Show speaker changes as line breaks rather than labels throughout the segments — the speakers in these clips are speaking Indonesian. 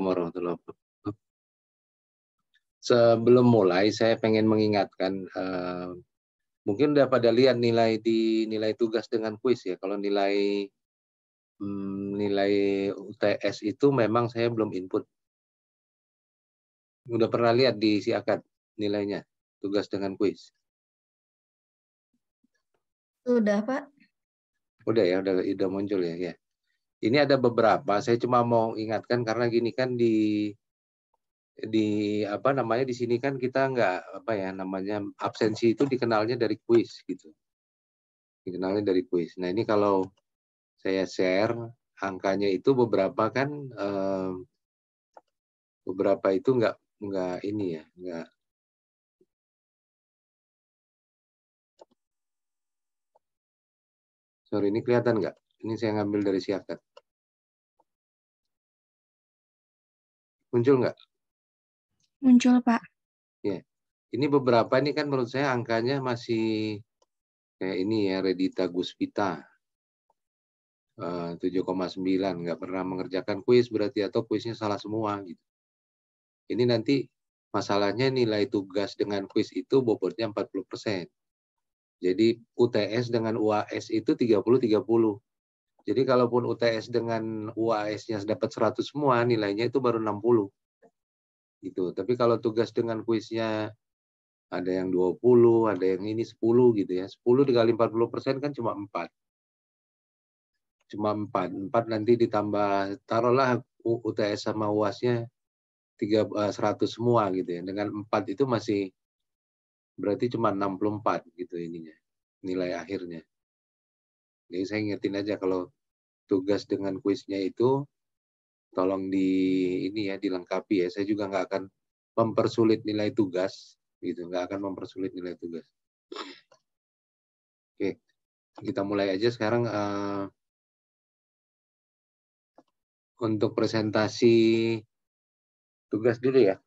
warahmatullahi wabarakatuh. Sebelum mulai, saya pengen mengingatkan, mungkin udah pada lihat nilai tugas dengan kuis ya. Kalau nilai UTS itu memang saya belum input. Udah pernah lihat di si akad nilainya, tugas dengan kuis?
Sudah, Pak.
Udah ya, udah muncul ya. Ya. Ini ada beberapa, saya cuma mau ingatkan karena gini kan di apa namanya di sini kan kita nggak apa ya namanya absensi itu dikenalnya dari kuis gitu. Dikenalnya dari kuis. Nah, ini kalau saya share angkanya itu beberapa kan beberapa itu nggak ini ya, nggak. Sorry, ini kelihatan nggak? Ini saya ngambil dari siakat. Muncul nggak?
Muncul, Pak.
Ya. Ini beberapa ini kan menurut saya angkanya masih kayak ini ya, Redita Guspita. 7,9, nggak pernah mengerjakan kuis berarti atau kuisnya salah semua gitu. Ini nanti masalahnya nilai tugas dengan kuis itu bobotnya 40%. Jadi UTS dengan UAS itu 30-30. Jadi kalaupun UTS dengan UAS-nya dapat 100 semua, nilainya itu baru 60. Gitu. Tapi kalau tugas dengan kuisnya ada yang 20, ada yang ini 10 gitu ya. 10 dikali 40% kan cuma 4. Cuma 4 nanti ditambah taruhlah UTS sama UAS-nya 100 semua gitu ya. Dengan 4 itu masih berarti cuma 64 gitu ininya. Nilai akhirnya. Jadi saya ingetin aja kalau tugas dengan kuisnya itu tolong ini ya dilengkapi ya. Saya juga nggak akan mempersulit nilai tugas gitu, nggak akan mempersulit nilai tugas. Oke, kita mulai aja sekarang. Untuk presentasi tugas dulu ya.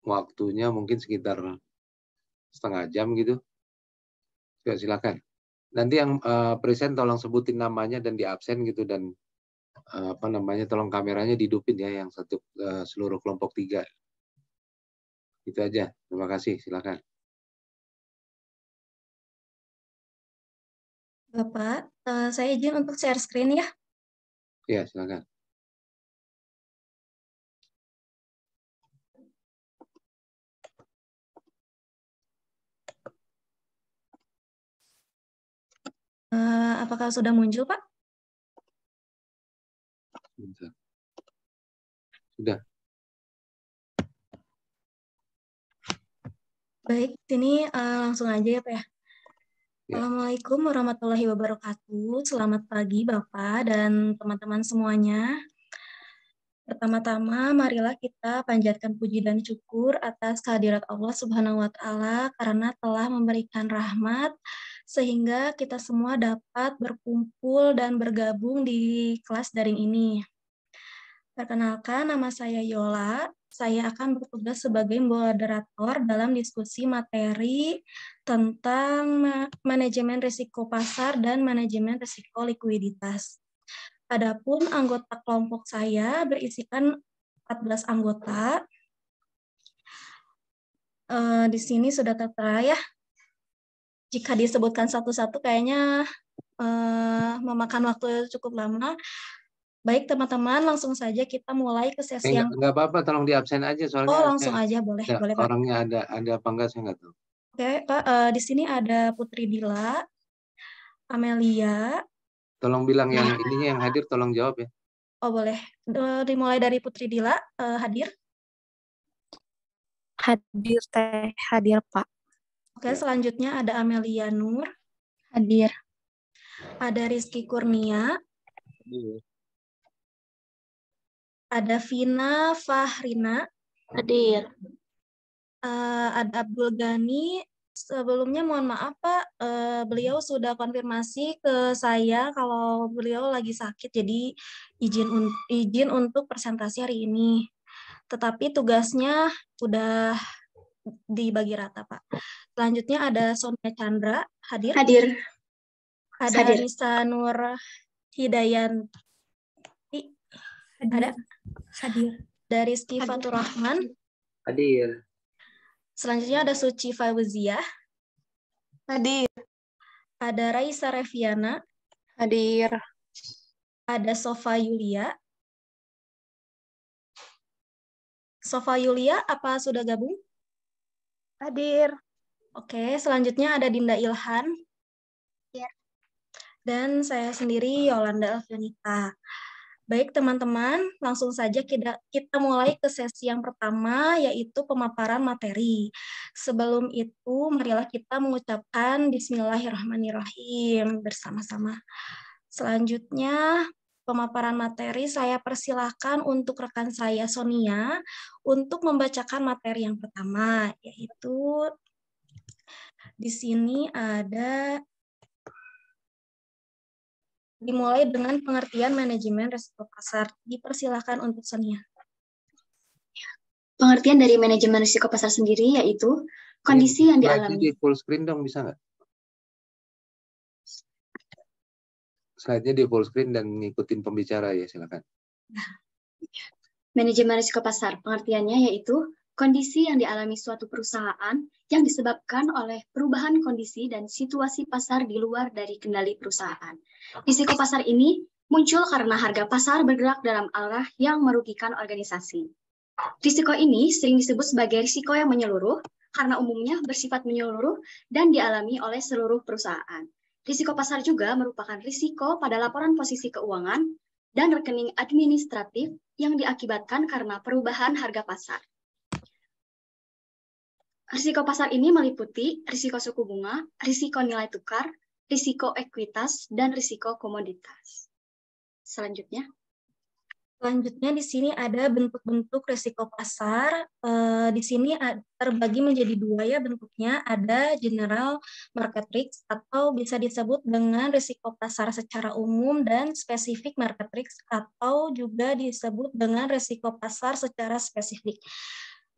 Waktunya mungkin sekitar setengah jam gitu. Ya, silakan. Nanti yang present tolong sebutin namanya dan di absen gitu, dan apa namanya tolong kameranya dihidupin ya yang satu seluruh kelompok 3. Itu aja. Terima kasih. Silakan.
Bapak, saya izin untuk share screen ya.
Ya, silakan.
Apakah sudah muncul, Pak?
Bentar. Sudah.
Baik, sini langsung aja ya, Pak ya.
Ya.
Assalamualaikum warahmatullahi wabarakatuh. Selamat pagi, Bapak dan teman-teman semuanya. Pertama-tama, marilah kita panjatkan puji dan syukur atas kehadirat Allah Subhanahu wa Ta'ala karena telah memberikan rahmat sehingga kita semua dapat berkumpul dan bergabung di kelas daring ini. Perkenalkan, nama saya Yola. Saya akan bertugas sebagai moderator dalam diskusi materi tentang manajemen risiko pasar dan manajemen risiko likuiditas. Adapun anggota kelompok saya berisikan 14 anggota. Di sini sudah tertera ya. Jika disebutkan satu-satu kayaknya memakan waktu cukup lama. Baik teman-teman, langsung saja kita mulai ke sesi yang...
Nggak apa-apa, tolong di absen aja soalnya.
Oh, langsung aja, boleh, boleh Pak.
Orangnya ada apa enggak saya nggak tahu.
Oke, Pak, di sini ada Putri Dila, Amelia.
Tolong bilang yang ininya yang hadir, tolong jawab ya.
Oh, boleh. Dimulai dari Putri Dila, hadir.
Hadir Teh, hadir Pak.
Oke, selanjutnya ada Amelia Nur.
Hadir.
Ada Rizky Kurnia.
Hadir.
Ada Vina Fahrina.
Hadir.
Ada Abdul Ghani. Sebelumnya mohon maaf Pak, beliau sudah konfirmasi ke saya kalau beliau lagi sakit, jadi izin untuk presentasi hari ini. Tetapi tugasnya udah dibagi rata Pak. Selanjutnya ada Sonia Chandra, hadir.
Hadir.
Ada Nisa Nur Hidayanti. Ada?
Hadir.
Ada Rizky Fatur Rahman.
Hadir.
Selanjutnya ada Suci Fauziah.
Hadir.
Ada Raisa Reviana.
Hadir.
Ada Sofa Yulia. Sofa Yulia, apa sudah gabung?
Hadir.
Oke, selanjutnya ada Dinda Ilhan.
Ya.
Dan saya sendiri, Yolanda Alfianita. Baik teman-teman, langsung saja kita mulai ke sesi yang pertama, yaitu pemaparan materi. Sebelum itu, marilah kita mengucapkan Bismillahirrahmanirrahim bersama-sama. Selanjutnya, pemaparan materi saya persilahkan untuk rekan saya, Sonia, untuk membacakan materi yang pertama, yaitu di sini ada dimulai dengan pengertian manajemen risiko pasar. Dipersilakan untuk Sonia.
Pengertian dari manajemen risiko pasar sendiri yaitu kondisi yang dialami.
Slide-nya di full screen dong, bisa nggak? Slide-nya di full screen dan ngikutin pembicara ya, silakan.
Manajemen risiko pasar, pengertiannya yaitu kondisi yang dialami suatu perusahaan yang disebabkan oleh perubahan kondisi dan situasi pasar di luar dari kendali perusahaan. Risiko pasar ini muncul karena harga pasar bergerak dalam arah yang merugikan organisasi. Risiko ini sering disebut sebagai risiko yang menyeluruh karena umumnya bersifat menyeluruh dan dialami oleh seluruh perusahaan. Risiko pasar juga merupakan risiko pada laporan posisi keuangan dan rekening administratif yang diakibatkan karena perubahan harga pasar. Risiko pasar ini meliputi risiko suku bunga, risiko nilai tukar, risiko ekuitas, dan risiko komoditas. Selanjutnya
di sini ada bentuk-bentuk risiko pasar. Di sini terbagi menjadi dua ya bentuknya. Ada general market risk atau bisa disebut dengan risiko pasar secara umum dan spesifik market risk atau juga disebut dengan risiko pasar secara spesifik.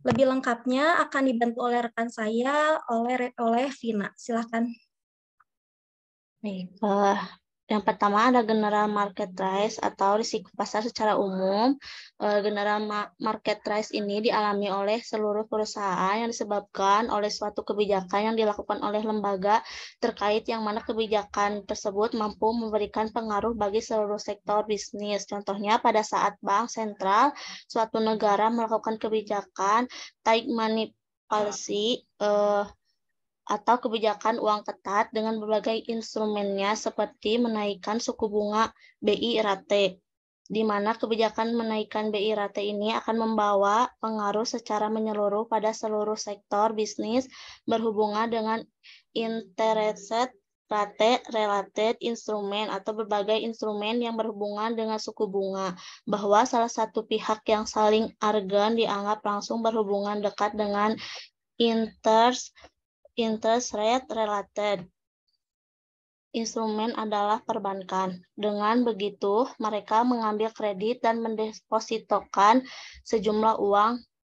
Lebih lengkapnya akan dibantu oleh rekan saya, oleh Vina. Silakan.
Baik, yang pertama ada general market risk atau risiko pasar secara umum. General market risk ini dialami oleh seluruh perusahaan yang disebabkan oleh suatu kebijakan yang dilakukan oleh lembaga terkait yang mana kebijakan tersebut mampu memberikan pengaruh bagi seluruh sektor bisnis. Contohnya pada saat bank sentral suatu negara melakukan kebijakan tight money policy atau kebijakan uang ketat dengan berbagai instrumennya seperti menaikkan suku bunga BI rate, di mana kebijakan menaikkan BI rate ini akan membawa pengaruh secara menyeluruh pada seluruh sektor bisnis berhubungan dengan interest rate related instrumen atau berbagai instrumen yang berhubungan dengan suku bunga, bahwa salah satu pihak yang saling argan dianggap langsung berhubungan dekat dengan interest rate related instrumen adalah perbankan. Dengan begitu, mereka mengambil kredit dan mendepositokan sejumlah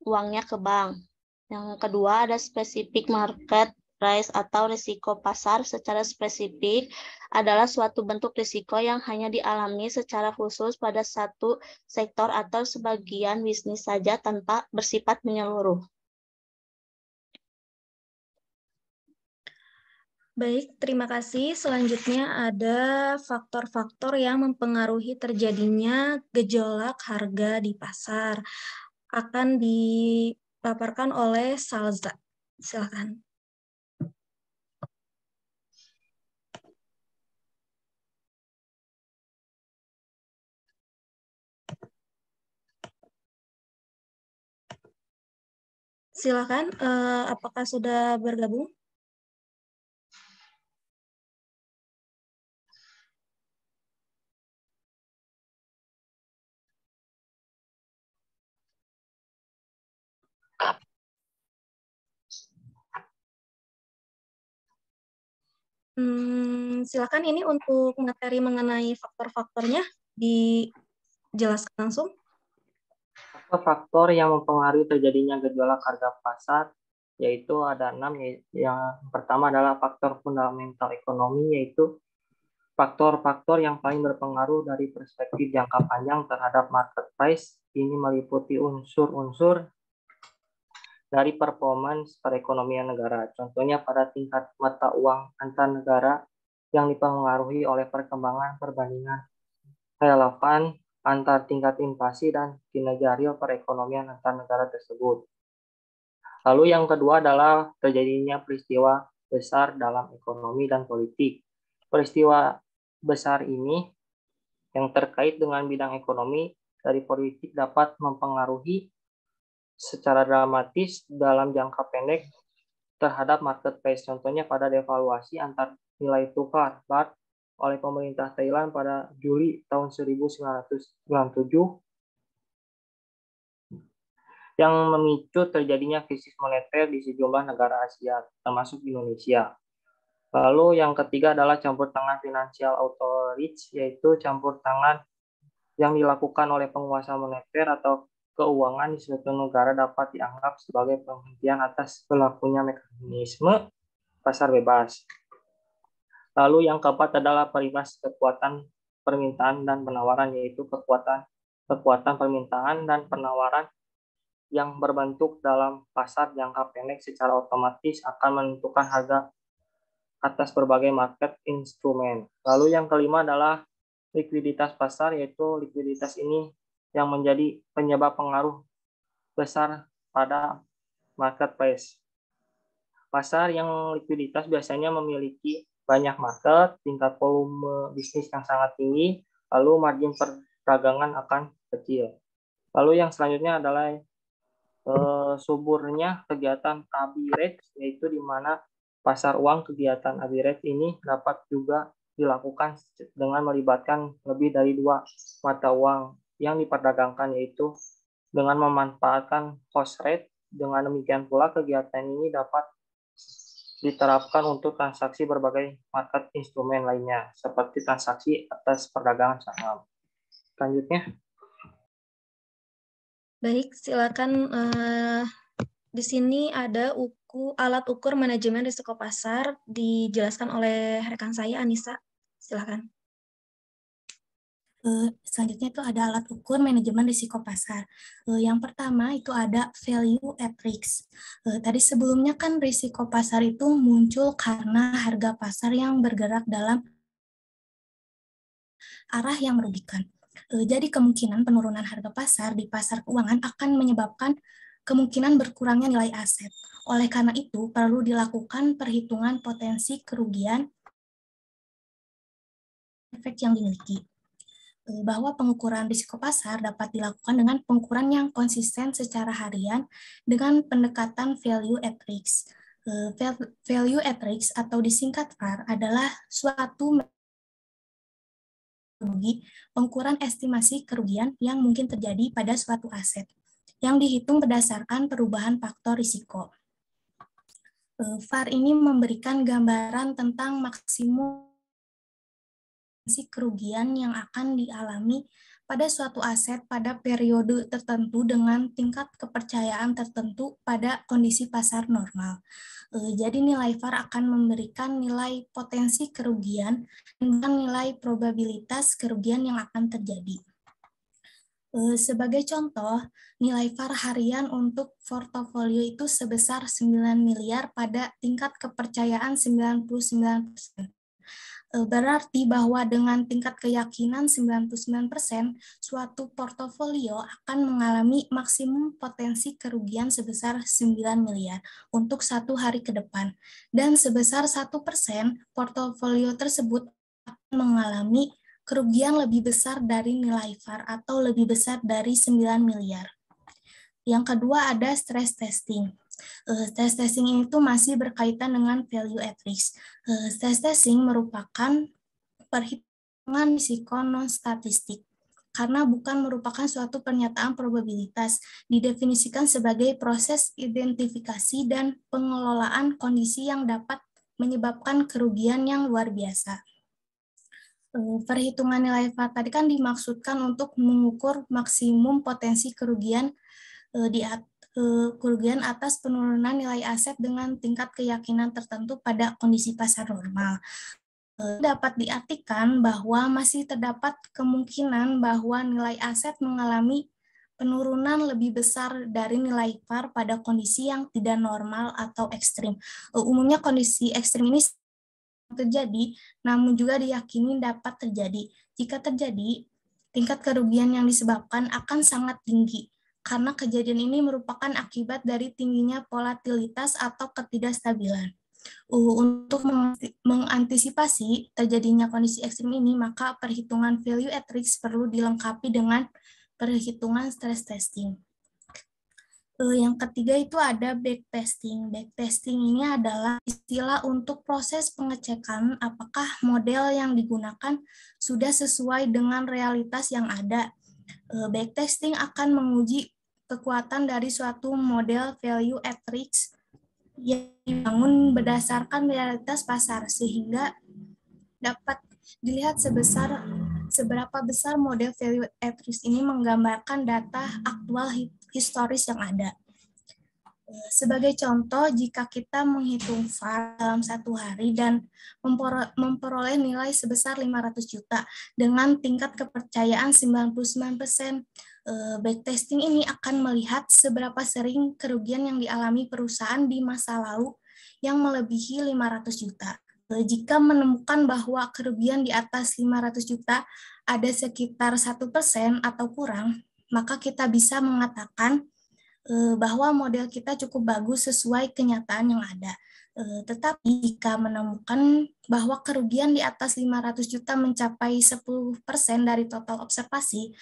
uangnya ke bank. Yang kedua ada specific market risk atau risiko pasar secara spesifik adalah suatu bentuk risiko yang hanya dialami secara khusus pada satu sektor atau sebagian bisnis saja tanpa bersifat menyeluruh.
Baik, terima kasih. Selanjutnya ada faktor-faktor yang mempengaruhi terjadinya gejolak harga di pasar. Akan dipaparkan oleh Salza. Silakan. Silakan, apakah sudah bergabung? Silakan ini untuk materi mengenai faktor-faktornya dijelaskan langsung.
Faktor yang mempengaruhi terjadinya gejolak harga pasar yaitu ada 6. Yang pertama adalah faktor fundamental ekonomi, yaitu Faktor-faktor yang paling berpengaruh dari perspektif jangka panjang terhadap market price ini meliputi unsur-unsur dari performance perekonomian negara. Contohnya pada tingkat mata uang antar negara yang dipengaruhi oleh perkembangan perbandingan relevan antar tingkat inflasi dan kinerja real perekonomian antar negara tersebut. Lalu yang kedua adalah terjadinya peristiwa besar dalam ekonomi dan politik. Peristiwa besar ini yang terkait dengan bidang ekonomi dari politik dapat mempengaruhi secara dramatis dalam jangka pendek terhadap market price. Contohnya pada devaluasi antar nilai tukar baht oleh pemerintah Thailand pada Juli tahun 1997 yang memicu terjadinya krisis moneter di sejumlah negara Asia, termasuk Indonesia. Lalu yang ketiga adalah campur tangan financial authorities, yaitu campur tangan yang dilakukan oleh penguasa moneter atau keuangan di suatu negara dapat dianggap sebagai penghentian atas berlakunya mekanisme pasar bebas. Lalu yang keempat adalah perimas kekuatan permintaan dan penawaran, yaitu kekuatan permintaan dan penawaran yang berbentuk dalam pasar jangka pendek secara otomatis akan menentukan harga atas berbagai market instrumen. Lalu yang kelima adalah likuiditas pasar, yaitu likuiditas ini yang menjadi penyebab pengaruh besar pada market price. Pasar yang likuiditas biasanya memiliki banyak market, tingkat volume bisnis yang sangat tinggi, lalu margin perdagangan akan kecil. Lalu yang selanjutnya adalah suburnya kegiatan arbitrage, yaitu di mana pasar uang kegiatan arbitrage ini dapat juga dilakukan dengan melibatkan lebih dari dua mata uang yang diperdagangkan, yaitu dengan memanfaatkan cost rate. Dengan demikian pula kegiatan ini dapat diterapkan untuk transaksi berbagai market instrumen lainnya, seperti transaksi atas perdagangan saham. Selanjutnya.
Baik, silakan. Di sini ada alat ukur manajemen risiko pasar, dijelaskan oleh rekan saya, Anissa. Silakan.
Selanjutnya itu ada alat ukur manajemen risiko pasar. Yang pertama itu ada value at risk. Tadi sebelumnya kan risiko pasar itu muncul karena harga pasar yang bergerak dalam arah yang merugikan. Jadi kemungkinan penurunan harga pasar di pasar keuangan akan menyebabkan kemungkinan berkurangnya nilai aset. Oleh karena itu, perlu dilakukan perhitungan potensi kerugian efek yang dimiliki. Bahwa pengukuran risiko pasar dapat dilakukan dengan pengukuran yang konsisten secara harian dengan pendekatan value at risk. Value at risk atau disingkat VAR adalah suatu pengukuran estimasi kerugian yang mungkin terjadi pada suatu aset yang dihitung berdasarkan perubahan faktor risiko. VAR ini memberikan gambaran tentang maksimum kerugian yang akan dialami pada suatu aset pada periode tertentu dengan tingkat kepercayaan tertentu pada kondisi pasar normal. Jadi nilai VAR akan memberikan nilai potensi kerugian dan nilai probabilitas kerugian yang akan terjadi. Sebagai contoh, nilai VAR harian untuk portofolio itu sebesar 9 miliar pada tingkat kepercayaan 99%. Berarti bahwa dengan tingkat keyakinan 99%, suatu portofolio akan mengalami maksimum potensi kerugian sebesar 9 miliar untuk 1 hari ke depan. Dan sebesar 1%, portofolio tersebut akan mengalami kerugian lebih besar dari nilai VAR atau lebih besar dari 9 miliar. Yang kedua ada stress testing. Stress testing itu masih berkaitan dengan value at risk. Stress testing merupakan perhitungan risiko non-statistik karena bukan merupakan suatu pernyataan probabilitas, didefinisikan sebagai proses identifikasi dan pengelolaan kondisi yang dapat menyebabkan kerugian yang luar biasa. Perhitungan nilai VAR tadi kan dimaksudkan untuk mengukur maksimum potensi kerugian kerugian atas penurunan nilai aset dengan tingkat keyakinan tertentu pada kondisi pasar normal. Dapat diartikan bahwa masih terdapat kemungkinan bahwa nilai aset mengalami penurunan lebih besar dari nilai VAR pada kondisi yang tidak normal atau ekstrim. Umumnya kondisi ekstrim ini terjadi, namun juga diyakini dapat terjadi. Jika terjadi, tingkat kerugian yang disebabkan akan sangat tinggi, karena kejadian ini merupakan akibat dari tingginya volatilitas atau ketidakstabilan. Untuk mengantisipasi terjadinya kondisi ekstrim ini, maka perhitungan value at risk perlu dilengkapi dengan perhitungan stress testing. Yang ketiga itu ada backtesting. Backtesting ini adalah istilah untuk proses pengecekan apakah model yang digunakan sudah sesuai dengan realitas yang ada. Backtesting akan menguji kekuatan dari suatu model value at risk yang dibangun berdasarkan realitas pasar, sehingga dapat dilihat seberapa besar model value at risk ini menggambarkan data aktual historis yang ada. Sebagai contoh, jika kita menghitung VAR dalam satu hari dan memperoleh nilai sebesar 500 juta dengan tingkat kepercayaan 99%, backtesting ini akan melihat seberapa sering kerugian yang dialami perusahaan di masa lalu yang melebihi 500 juta. Jika menemukan bahwa kerugian di atas 500 juta ada sekitar 1% atau kurang, maka kita bisa mengatakan bahwa model kita cukup bagus sesuai kenyataan yang ada. Tetapi jika menemukan bahwa kerugian di atas 500 juta mencapai 10% dari total observasi,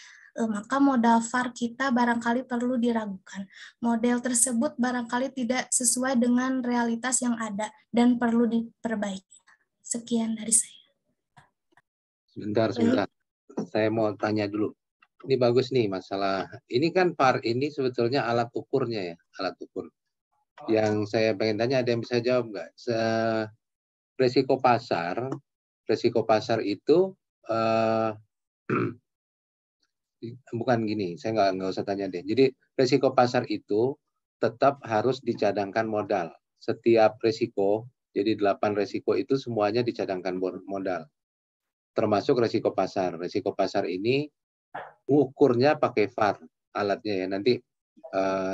maka modal VAR kita barangkali perlu diragukan. Model tersebut barangkali tidak sesuai dengan realitas yang ada dan perlu diperbaiki. Sekian dari saya.
Sebentar. Saya mau tanya dulu. Ini bagus nih masalah. Ini kan VAR ini sebetulnya alat ukurnya ya, alat ukur. Yang saya pengen tanya, ada yang bisa jawab nggak? Resiko pasar itu bukan gini, saya nggak usah tanya deh. Jadi resiko pasar itu tetap harus dicadangkan modal. Setiap resiko, jadi 8 resiko itu semuanya dicadangkan modal. Termasuk resiko pasar. Resiko pasar ini ukurnya pakai VAR alatnya ya. Nanti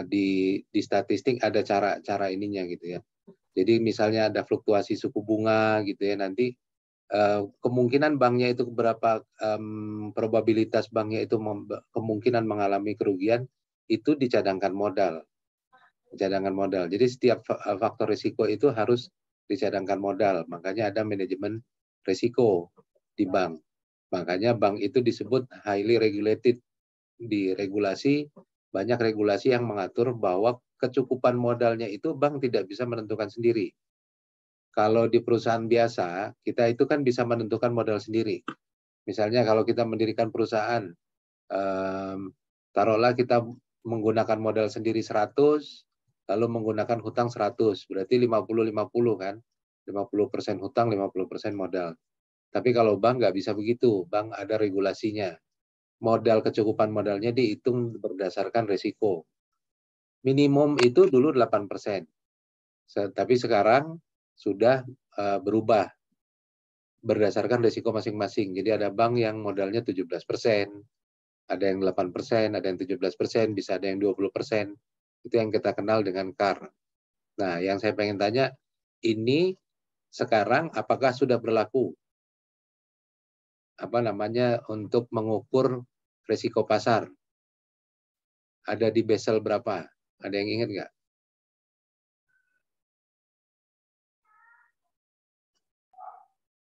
di statistik ada cara ininya gitu ya. Jadi misalnya ada fluktuasi suku bunga gitu ya, nanti kemungkinan banknya itu berapa, probabilitas banknya itu kemungkinan mengalami kerugian itu dicadangkan modal. Jadi setiap faktor risiko itu harus dicadangkan modal. Makanya ada manajemen risiko di bank. Makanya bank itu disebut highly regulated. Di regulasi, banyak regulasi yang mengatur bahwa kecukupan modalnya itu bank tidak bisa menentukan sendiri. Kalau di perusahaan biasa, kita itu kan bisa menentukan modal sendiri. Misalnya kalau kita mendirikan perusahaan, taruhlah kita menggunakan modal sendiri 100, lalu menggunakan hutang 100, berarti 50-50 kan? 50% hutang, 50% modal. Tapi kalau bank nggak bisa begitu, bank ada regulasinya. Modal kecukupan modalnya dihitung berdasarkan risiko. Minimum itu dulu 8%. Tapi sekarang sudah berubah berdasarkan risiko masing-masing. Jadi ada bank yang modalnya 17%, ada yang 8%, ada yang 17%, bisa ada yang 20%. Itu yang kita kenal dengan CAR. Nah, yang saya pengen tanya, ini sekarang apakah sudah berlaku untuk mengukur risiko pasar? Ada di Basel berapa? Ada yang ingat nggak?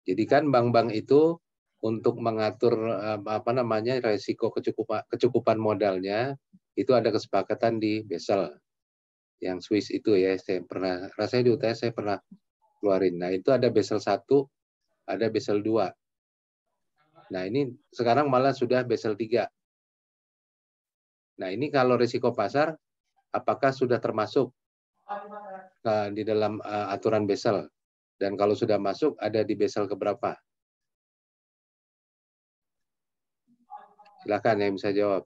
Jadi kan bank-bank itu untuk mengatur risiko kecukupan modalnya itu ada kesepakatan di Basel. Yang Swiss itu ya, saya pernah rasanya di UTS saya pernah keluarin. Nah, itu ada Basel 1, ada Basel 2. Nah, ini sekarang malah sudah Basel 3. Nah, ini kalau risiko pasar, apakah sudah termasuk di dalam aturan Basel? Dan kalau sudah masuk, ada di Basel keberapa? Silakan yang bisa jawab.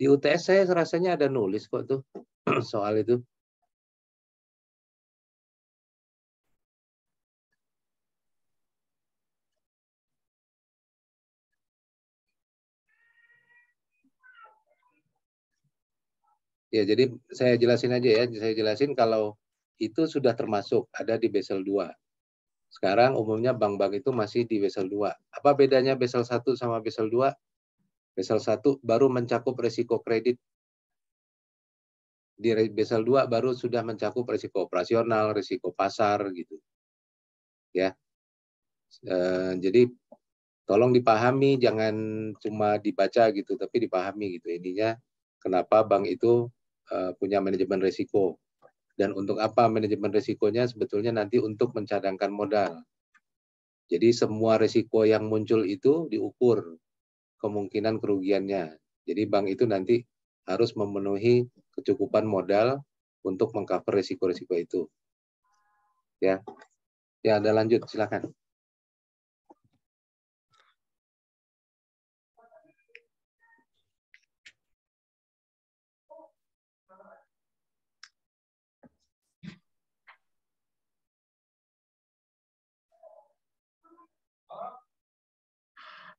Di UTS saya rasanya ada nulis kok tuh soal itu. Ya, jadi saya jelasin aja ya. Saya jelasin kalau itu sudah termasuk ada di Basel 2. Sekarang umumnya bank-bank itu masih di Basel 2. Apa bedanya Basel 1 sama Basel 2? Basel 1 baru mencakup risiko kredit. Di Basel 2 baru sudah mencakup risiko operasional, risiko pasar gitu. Ya. Jadi tolong dipahami, jangan cuma dibaca gitu, tapi dipahami gitu. Ininya kenapa bank itu punya manajemen risiko. Dan untuk apa manajemen risikonya? Sebetulnya nanti untuk mencadangkan modal. Jadi semua risiko yang muncul itu diukur kemungkinan kerugiannya. Jadi bank itu nanti harus memenuhi kecukupan modal untuk mengcover risiko-risiko itu. Ya, ada lanjut, silakan.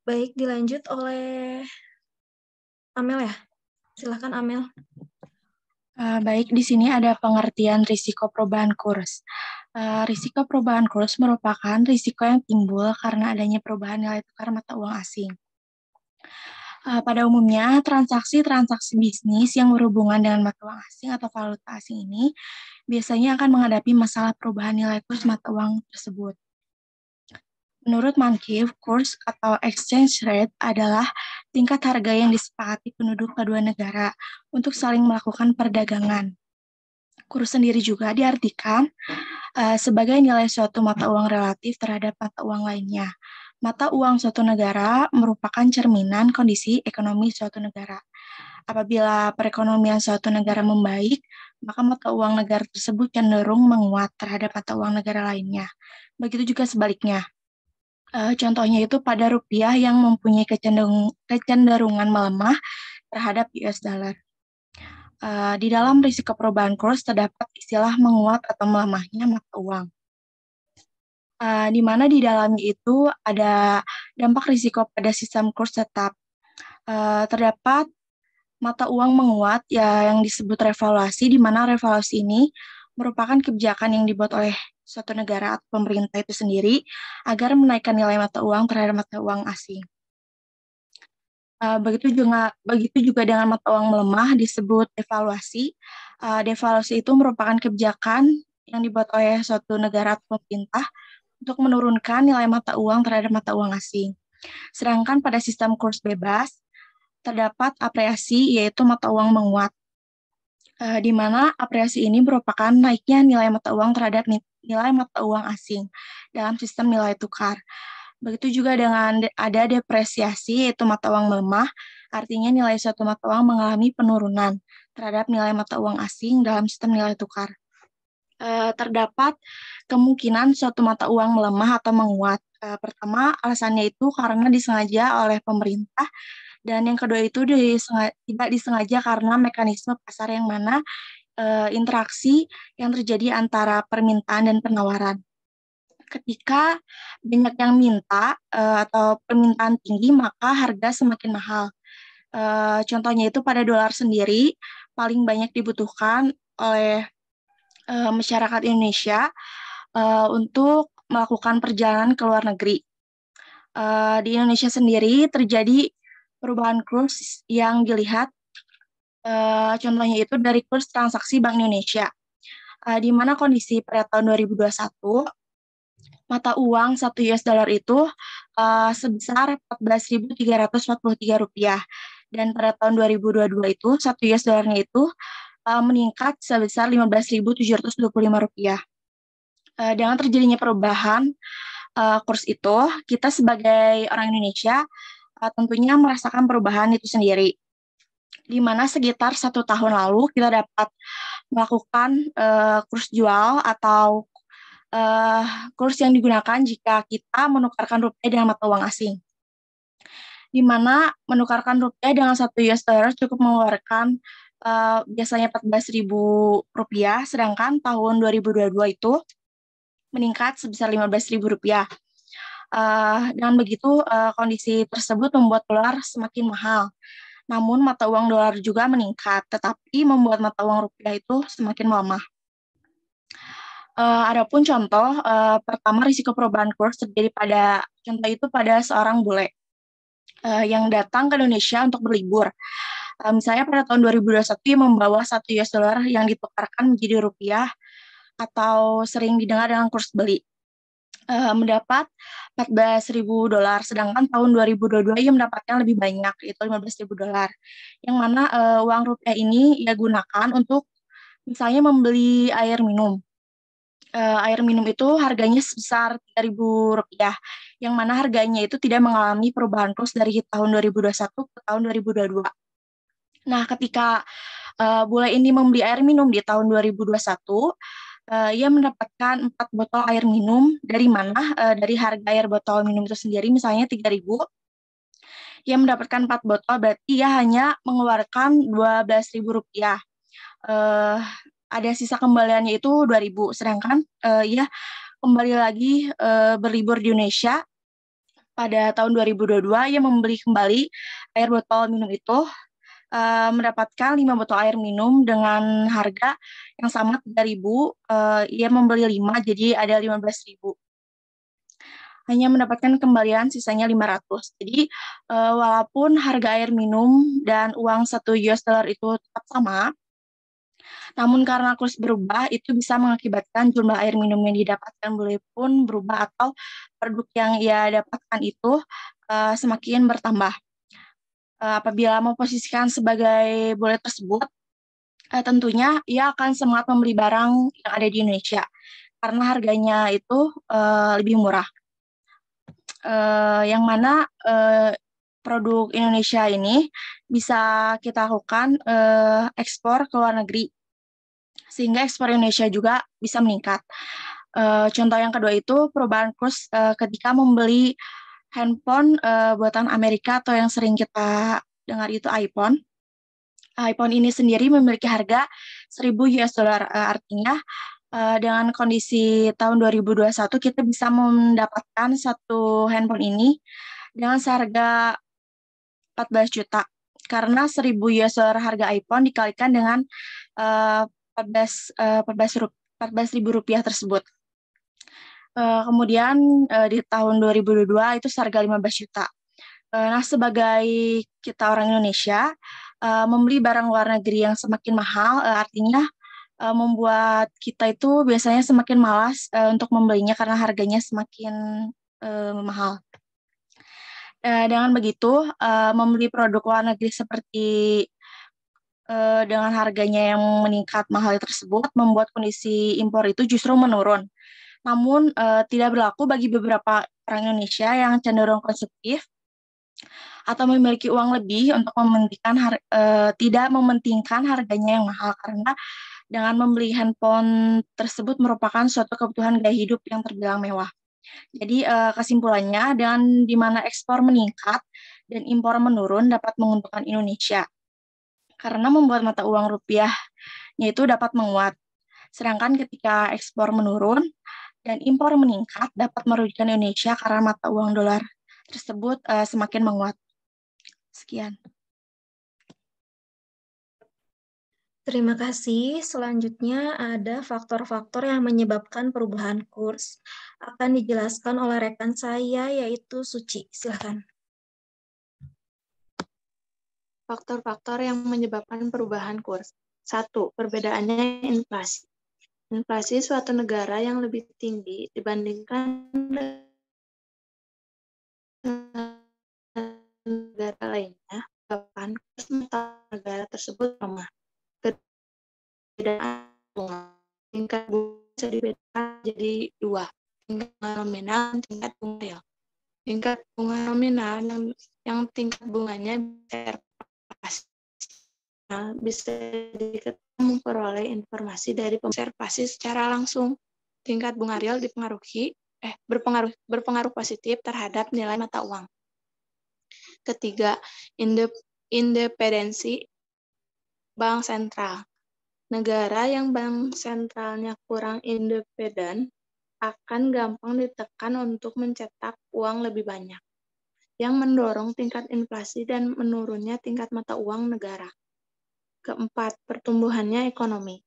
Baik, dilanjut oleh Amel ya. Silakan Amel.
Baik, di sini ada pengertian risiko perubahan kurs. Risiko perubahan kurs merupakan risiko yang timbul karena adanya perubahan nilai tukar mata uang asing. Pada umumnya, transaksi-transaksi bisnis yang berhubungan dengan mata uang asing atau valuta asing ini biasanya akan menghadapi masalah perubahan nilai kurs mata uang tersebut. Menurut Mankiw, kurs atau exchange rate adalah tingkat harga yang disepakati penduduk kedua negara untuk saling melakukan perdagangan. Kurs sendiri juga diartikan sebagai nilai suatu mata uang relatif terhadap mata uang lainnya. Mata uang suatu negara merupakan cerminan kondisi ekonomi suatu negara. Apabila perekonomian suatu negara membaik, maka mata uang negara tersebut cenderung menguat terhadap mata uang negara lainnya. Begitu juga sebaliknya. Contohnya itu pada rupiah yang mempunyai kecenderungan melemah terhadap US dollar. Di dalam risiko perubahan kurs terdapat istilah menguat atau melemahnya mata uang. Di mana di dalamnya itu ada dampak risiko pada sistem kurs tetap. Terdapat mata uang menguat ya yang disebut revaluasi, di mana revaluasi ini merupakan kebijakan yang dibuat oleh suatu negara atau pemerintah itu sendiri agar menaikkan nilai mata uang terhadap mata uang asing. Begitu juga dengan mata uang melemah disebut devaluasi. Devaluasi itu merupakan kebijakan yang dibuat oleh suatu negara atau pemerintah untuk menurunkan nilai mata uang terhadap mata uang asing. Sedangkan pada sistem kurs bebas terdapat apresiasi, yaitu mata uang menguat. Di mana apresiasi ini merupakan naiknya nilai mata uang terhadap nilai mata uang asing dalam sistem nilai tukar. Begitu juga dengan ada depresiasi, yaitu mata uang melemah, artinya nilai suatu mata uang mengalami penurunan terhadap nilai mata uang asing dalam sistem nilai tukar. Terdapat kemungkinan suatu mata uang melemah atau menguat. Pertama, alasannya itu karena disengaja oleh pemerintah, dan yang kedua itu tidak disengaja karena mekanisme pasar yang mana interaksi yang terjadi antara permintaan dan penawaran. Ketika banyak yang minta atau permintaan tinggi, maka harga semakin mahal. Contohnya itu pada dolar sendiri paling banyak dibutuhkan oleh masyarakat Indonesia untuk melakukan perjalanan ke luar negeri. Di Indonesia sendiri terjadi perubahan kurs yang dilihat, contohnya itu dari kurs transaksi Bank Indonesia, di mana kondisi pada tahun 2021, mata uang 1 US dollar itu sebesar Rp14.343, dan pada tahun 2022 itu 1 US dollarnya itu meningkat sebesar Rp15.725. Dengan terjadinya perubahan kurs itu, kita sebagai orang Indonesia tentunya merasakan perubahan itu sendiri, di mana sekitar 1 tahun lalu kita dapat melakukan kurs jual atau kurs yang digunakan jika kita menukarkan rupiah dengan mata uang asing.
di mana menukarkan rupiah dengan 1 US dollar cukup mengeluarkan biasanya Rp14.000, sedangkan tahun 2022 itu meningkat sebesar Rp15.000. Dengan begitu, kondisi tersebut membuat dolar semakin mahal. Namun mata uang dolar juga meningkat, tetapi membuat mata uang rupiah itu semakin melemah. Adapun contoh, pertama risiko perubahan kurs terjadi pada seorang bule yang datang ke Indonesia untuk berlibur. Misalnya pada tahun 2021 ia membawa 1 US dollar yang ditukarkan menjadi rupiah atau sering didengar dengan kurs beli. Mendapat $14.000, sedangkan tahun 2022 ia mendapatkan lebih banyak, yaitu $15.000, yang mana uang rupiah ini ia gunakan untuk misalnya membeli air minum. Air minum itu harganya sebesar Rp3.000, yang mana harganya itu tidak mengalami perubahan kurs dari tahun 2021 ke tahun 2022. Nah, ketika bule ini membeli air minum di tahun 2021, ia mendapatkan 4 botol air minum, dari mana dari harga air botol minum itu sendiri misalnya Rp3.000, ia mendapatkan 4 botol, berarti ia hanya mengeluarkan Rp12.000. Ada sisa kembaliannya itu Rp2.000, sedangkan ia kembali lagi berlibur di Indonesia pada tahun 2022, ia membeli kembali air botol minum itu, mendapatkan 5 botol air minum dengan harga yang sama Rp3.000, ia membeli 5, jadi ada Rp15.000. Hanya mendapatkan kembalian sisanya Rp500. Jadi walaupun harga air minum dan uang 1 US dollar itu tetap sama, namun karena kurs berubah, itu bisa mengakibatkan jumlah air minum yang didapatkan bule pun berubah atau produk yang ia dapatkan itu semakin bertambah. Apabila memposisikan sebagai bule tersebut, tentunya ia akan semangat membeli barang yang ada di Indonesia karena harganya itu lebih murah. Yang mana produk Indonesia ini bisa kita lakukan ekspor ke luar negeri, sehingga ekspor Indonesia juga bisa meningkat. Contoh yang kedua itu perubahan kurs ketika membeli handphone buatan Amerika atau yang sering kita dengar itu iPhone. iPhone ini sendiri memiliki harga 1.000 US dollar, artinya dengan kondisi tahun 2021 kita bisa mendapatkan satu handphone ini dengan seharga 14 juta. Karena 1.000 US dollar harga iPhone dikalikan dengan Rp14.000 tersebut. Kemudian di tahun 2022 itu seharga 15 juta. Nah, sebagai kita orang Indonesia, membeli barang luar negeri yang semakin mahal artinya membuat kita itu biasanya semakin malas untuk membelinya karena harganya semakin mahal. Dengan begitu, membeli produk luar negeri seperti dengan harganya yang meningkat mahal tersebut membuat kondisi impor itu justru menurun. Namun tidak berlaku bagi beberapa orang Indonesia yang cenderung konsumtif atau memiliki uang lebih untuk tidak mementingkan harganya yang mahal, karena dengan membeli handphone tersebut merupakan suatu kebutuhan gaya hidup yang terbilang mewah. Jadi kesimpulannya, dengan di mana ekspor meningkat dan impor menurun dapat menguntungkan Indonesia karena membuat mata uang rupiahnya itu dapat menguat. Sedangkan ketika ekspor menurun dan impor meningkat dapat merugikan Indonesia karena mata uang dolar tersebut semakin menguat. Sekian.
Terima kasih. Selanjutnya ada faktor-faktor yang menyebabkan perubahan kurs. Akan dijelaskan oleh rekan saya, yaitu Suci. Silakan.
Faktor-faktor yang menyebabkan perubahan kurs. 1. Perbedaannya inflasi. Inflasi suatu negara yang lebih tinggi dibandingkan negara lainnya, menyebabkan kurs mata negara tersebut lemah. Perbedaan bunga. Tingkat bunga bisa dibedakan jadi 2. Tingkat bunga nominal dan tingkat bunga real. Tingkat bunga nominal yang tingkat bunganya bisa diketahui memperoleh informasi dari observasi secara langsung. Tingkat bunga real berpengaruh positif terhadap nilai mata uang. Ketiga, independensi bank sentral. Negara yang bank sentralnya kurang independen akan gampang ditekan untuk mencetak uang lebih banyak, yang mendorong tingkat inflasi dan menurunnya tingkat mata uang negara. Keempat, pertumbuhannya ekonomi.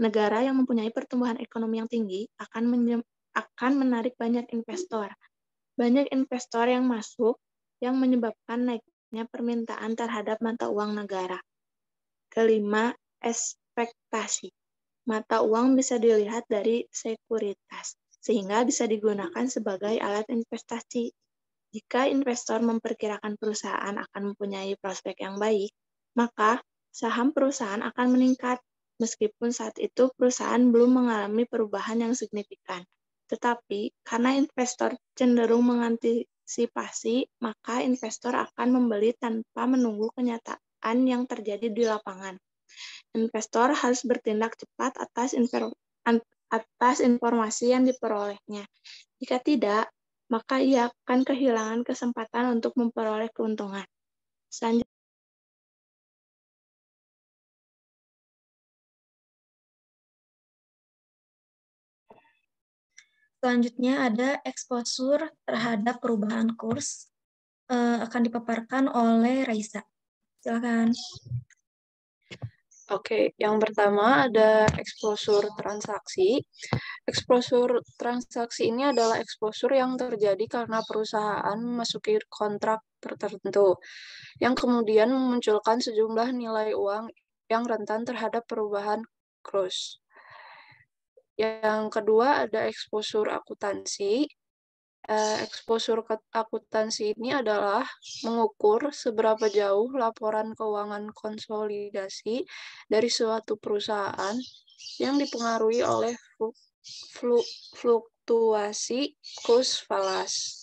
Negara yang mempunyai pertumbuhan ekonomi yang tinggi akan menarik banyak investor. Banyak investor yang masuk yang menyebabkan naiknya permintaan terhadap mata uang negara. Kelima, ekspektasi. Mata uang bisa dilihat dari sekuritas, sehingga bisa digunakan sebagai alat investasi. Jika investor memperkirakan perusahaan akan mempunyai prospek yang baik, maka saham perusahaan akan meningkat, meskipun saat itu perusahaan belum mengalami perubahan yang signifikan. Tetapi, karena investor cenderung mengantisipasi, maka investor akan membeli tanpa menunggu kenyataan yang terjadi di lapangan. Investor harus bertindak cepat atas informasi yang diperolehnya. Jika tidak, maka ia akan kehilangan kesempatan untuk memperoleh keuntungan.
Selanjutnya ada exposure terhadap perubahan kurs, akan dipaparkan oleh Raisa. Silakan.
Oke, yang pertama ada exposure transaksi. Exposure transaksi ini adalah exposure yang terjadi karena perusahaan memasuki kontrak tertentu, yang kemudian memunculkan sejumlah nilai uang yang rentan terhadap perubahan kurs. Yang kedua ada exposure akuntansi. Exposure akuntansi ini adalah mengukur seberapa jauh laporan keuangan konsolidasi dari suatu perusahaan yang dipengaruhi oleh fluktuasi kurs falas.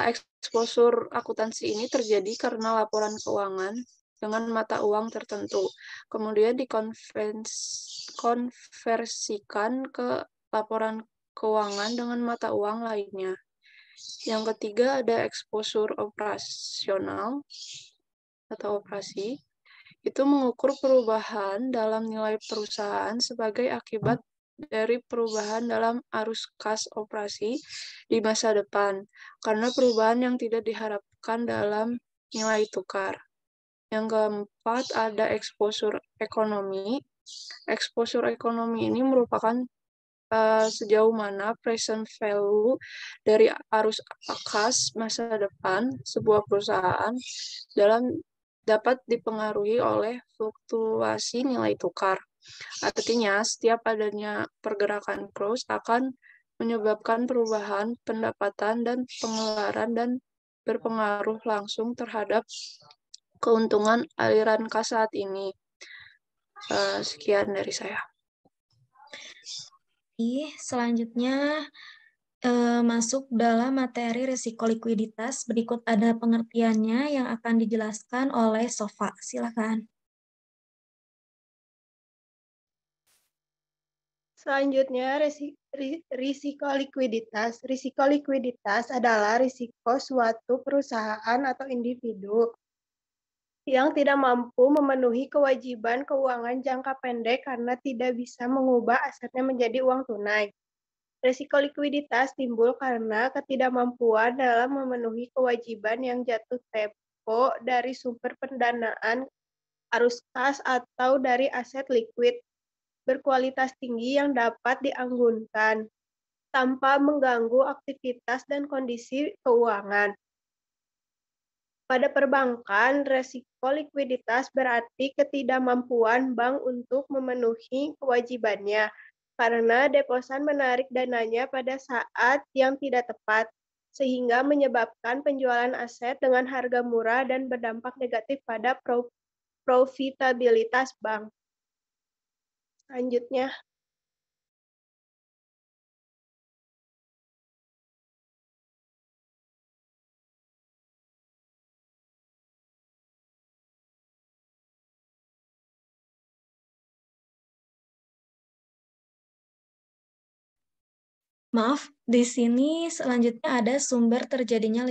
Exposure akuntansi ini terjadi karena laporan keuangan dengan mata uang tertentu, kemudian dikonversikan ke laporan keuangan dengan mata uang lainnya. Yang ketiga ada exposure operasional atau operasi. Itu mengukur perubahan dalam nilai perusahaan sebagai akibat dari perubahan dalam arus kas operasi di masa depan, karena perubahan yang tidak diharapkan dalam nilai tukar. Yang keempat ada exposure ekonomi. Exposure ekonomi ini merupakan sejauh mana present value dari arus kas masa depan sebuah perusahaan dapat dipengaruhi oleh fluktuasi nilai tukar. Artinya, setiap adanya pergerakan kurs akan menyebabkan perubahan pendapatan dan pengeluaran dan berpengaruh langsung terhadap keuntungan aliran kas saat ini. Sekian dari saya.
Selanjutnya masuk dalam materi risiko likuiditas. Berikut ada pengertiannya yang akan dijelaskan oleh Sofa. Silakan.
Selanjutnya, risiko likuiditas. Risiko likuiditas adalah risiko suatu perusahaan atau individu yang tidak mampu memenuhi kewajiban keuangan jangka pendek karena tidak bisa mengubah asetnya menjadi uang tunai. Risiko likuiditas timbul karena ketidakmampuan dalam memenuhi kewajiban yang jatuh tempo dari sumber pendanaan, arus kas, atau dari aset likuid berkualitas tinggi yang dapat dianggunkan tanpa mengganggu aktivitas dan kondisi keuangan. Pada perbankan, resiko likuiditas berarti ketidakmampuan bank untuk memenuhi kewajibannya karena deposan menarik dananya pada saat yang tidak tepat, sehingga menyebabkan penjualan aset dengan harga murah dan berdampak negatif pada profitabilitas bank. Selanjutnya,
Maaf, di sini selanjutnya ada sumber terjadinya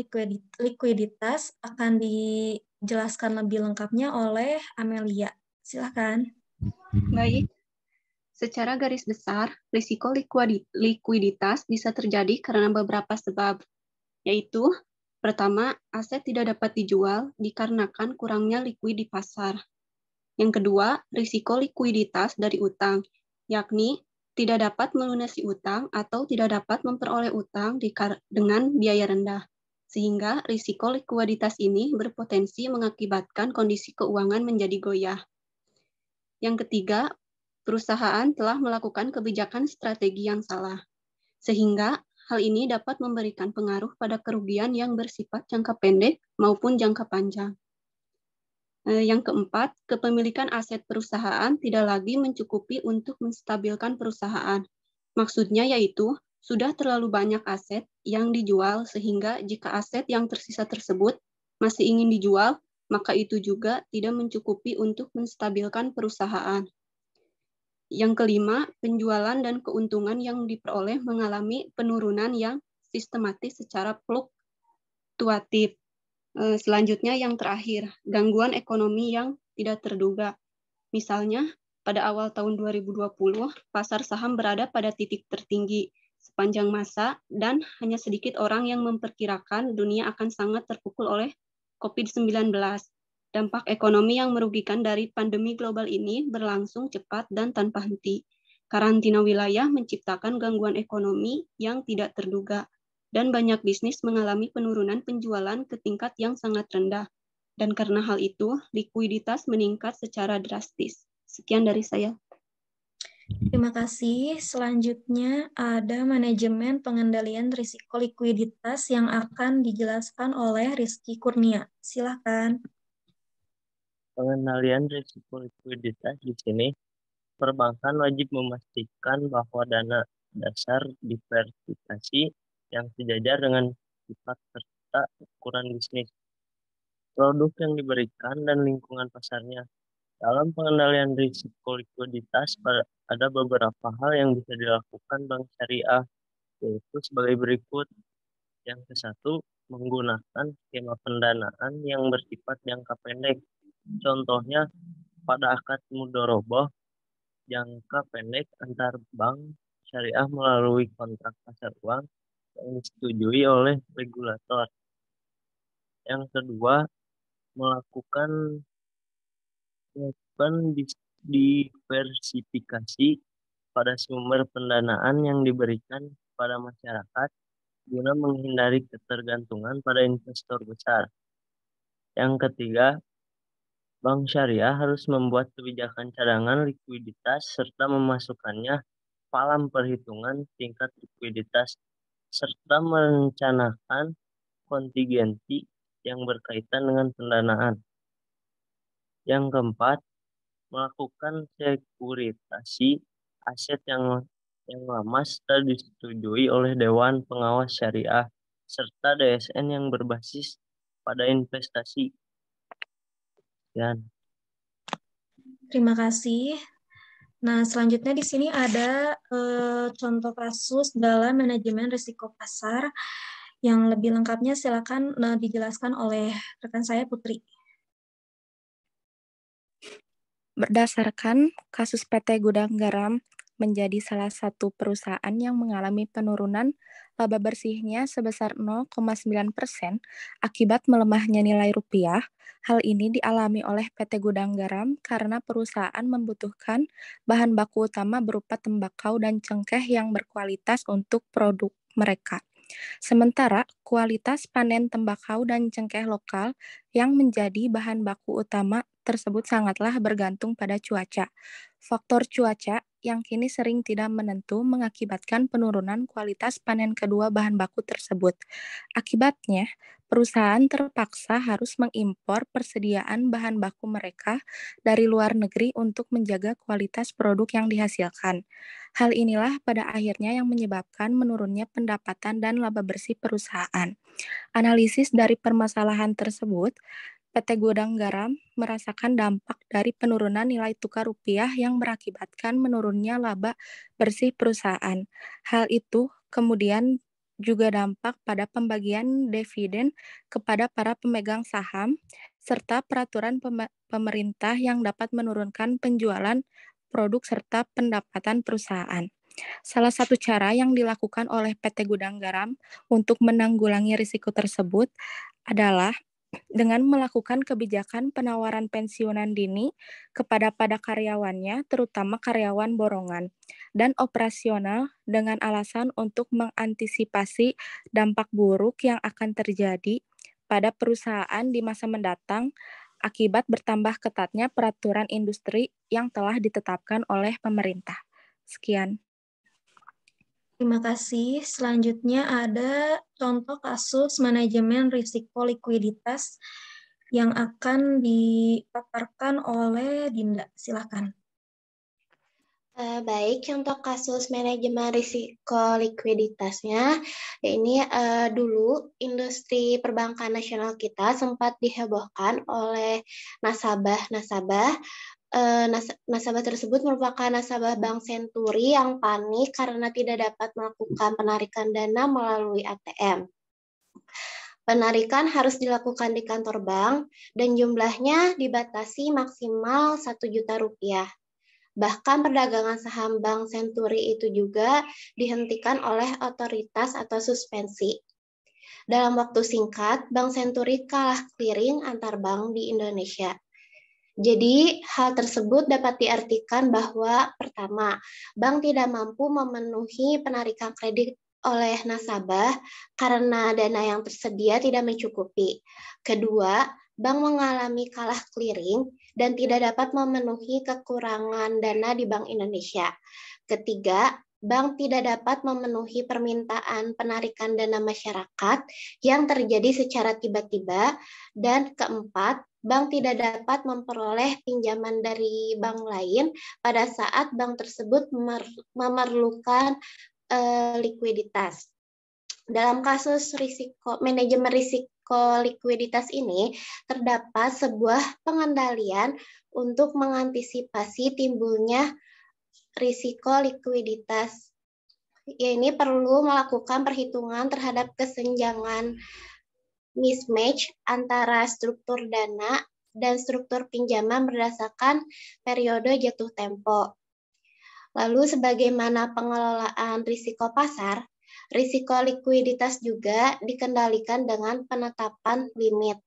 likuiditas akan dijelaskan lebih lengkapnya oleh Amelia. Silakan.
Baik, secara garis besar, risiko likuiditas bisa terjadi karena beberapa sebab, yaitu pertama, aset tidak dapat dijual dikarenakan kurangnya likuid di pasar. Yang kedua, risiko likuiditas dari utang, yakni tidak dapat melunasi utang atau tidak dapat memperoleh utang dengan biaya rendah. Sehingga risiko likuiditas ini berpotensi mengakibatkan kondisi keuangan menjadi goyah. Yang ketiga, perusahaan telah melakukan kebijakan strategi yang salah. Sehingga hal ini dapat memberikan pengaruh pada kerugian yang bersifat jangka pendek maupun jangka panjang. Yang keempat, kepemilikan aset perusahaan tidak lagi mencukupi untuk menstabilkan perusahaan. Maksudnya yaitu, sudah terlalu banyak aset yang dijual sehingga jika aset yang tersisa tersebut masih ingin dijual, maka itu juga tidak mencukupi untuk menstabilkan perusahaan. Yang kelima, penjualan dan keuntungan yang diperoleh mengalami penurunan yang sistematis secara fluktuatif. Selanjutnya yang terakhir, gangguan ekonomi yang tidak terduga. Misalnya, pada awal tahun 2020, pasar saham berada pada titik tertinggi sepanjang masa dan hanya sedikit orang yang memperkirakan dunia akan sangat terpukul oleh COVID-19. Dampak ekonomi yang merugikan dari pandemi global ini berlangsung cepat dan tanpa henti. Karantina wilayah menciptakan gangguan ekonomi yang tidak terduga. Dan banyak bisnis mengalami penurunan penjualan ke tingkat yang sangat rendah. Dan karena hal itu, likuiditas meningkat secara drastis. Sekian dari saya.
Terima kasih. Selanjutnya ada manajemen pengendalian risiko likuiditas yang akan dijelaskan oleh Rizky Kurnia. Silakan.
Pengendalian risiko likuiditas di sini, perbankan wajib memastikan bahwa dana dasar diversifikasi yang sejajar dengan sifat serta ukuran bisnis, produk yang diberikan, dan lingkungan pasarnya. Dalam pengendalian risiko likuiditas, ada beberapa hal yang bisa dilakukan Bank Syariah, yaitu sebagai berikut. Yang ke-1, menggunakan skema pendanaan yang bersifat jangka pendek. Contohnya, pada akad mudharabah jangka pendek antar bank syariah melalui kontrak pasar uang yang disetujui oleh regulator. Yang kedua, melakukan diversifikasi pada sumber pendanaan yang diberikan pada masyarakat guna menghindari ketergantungan pada investor besar. Yang ketiga, Bank Syariah harus membuat kebijakan cadangan likuiditas serta memasukkannya dalam perhitungan tingkat likuiditas serta merencanakan kontingensi yang berkaitan dengan pendanaan. Yang keempat, melakukan sekuritasi aset yang lama setelah disetujui oleh Dewan Pengawas Syariah serta DSN yang berbasis pada investasi.
Terima kasih. Nah, selanjutnya di sini ada contoh kasus dalam manajemen risiko pasar. Yang lebih lengkapnya silakan dijelaskan oleh rekan saya Putri.
Berdasarkan kasus PT Gudang Garam menjadi salah satu perusahaan yang mengalami penurunan laba bersihnya sebesar 0,9% akibat melemahnya nilai rupiah. Hal ini dialami oleh PT Gudang Garam karena perusahaan membutuhkan bahan baku utama berupa tembakau dan cengkeh yang berkualitas untuk produk mereka. Sementara kualitas panen tembakau dan cengkeh lokal yang menjadi bahan baku utama tersebut sangatlah bergantung pada cuaca. Faktor cuaca yang kini sering tidak menentu mengakibatkan penurunan kualitas panen kedua bahan baku tersebut. Akibatnya, perusahaan terpaksa harus mengimpor persediaan bahan baku mereka dari luar negeri untuk menjaga kualitas produk yang dihasilkan. Hal inilah pada akhirnya yang menyebabkan menurunnya pendapatan dan laba bersih perusahaan. Analisis dari permasalahan tersebut, PT Gudang Garam merasakan dampak dari penurunan nilai tukar rupiah yang berakibatkan menurunnya laba bersih perusahaan. Hal itu
kemudian juga dampak pada pembagian dividen kepada para pemegang saham, serta peraturan pemerintah yang dapat menurunkan penjualan produk serta pendapatan perusahaan. Salah satu cara yang dilakukan oleh PT Gudang Garam untuk menanggulangi risiko tersebut adalah dengan melakukan kebijakan penawaran pensiunan dini kepada karyawannya, terutama karyawan borongan, dan operasional dengan alasan untuk mengantisipasi dampak buruk yang akan terjadi pada perusahaan di masa mendatang akibat bertambah ketatnya peraturan industri yang telah ditetapkan oleh pemerintah. Sekian.
Terima kasih. Selanjutnya ada contoh kasus manajemen risiko likuiditas yang akan dipaparkan oleh Dinda. Silakan.
Baik, contoh kasus manajemen risiko likuiditasnya, ini dulu industri perbankan nasional kita sempat dihebohkan oleh nasabah tersebut merupakan nasabah Bank Senturi yang panik karena tidak dapat melakukan penarikan dana melalui ATM. Penarikan harus dilakukan di kantor bank dan jumlahnya dibatasi maksimal Rp1.000.000. Bahkan perdagangan saham Bank Senturi itu juga dihentikan oleh otoritas atau suspensi. Dalam waktu singkat, Bank Senturi kalah clearing antar bank di Indonesia. Jadi, hal tersebut dapat diartikan bahwa pertama, bank tidak mampu memenuhi penarikan kredit oleh nasabah karena dana yang tersedia tidak mencukupi. Kedua, bank mengalami kalah clearing dan tidak dapat memenuhi kekurangan dana di Bank Indonesia. Ketiga, bank tidak dapat memenuhi permintaan penarikan dana masyarakat yang terjadi secara tiba-tiba. Dan keempat, bank tidak dapat memperoleh pinjaman dari bank lain pada saat bank tersebut memerlukan likuiditas. Dalam kasus manajemen risiko likuiditas ini, terdapat sebuah pengendalian untuk mengantisipasi timbulnya risiko likuiditas. Ini perlu melakukan perhitungan terhadap kesenjangan mismatch antara struktur dana dan struktur pinjaman berdasarkan periode jatuh tempo. Lalu sebagaimana pengelolaan risiko pasar, risiko likuiditas juga dikendalikan dengan penetapan limit.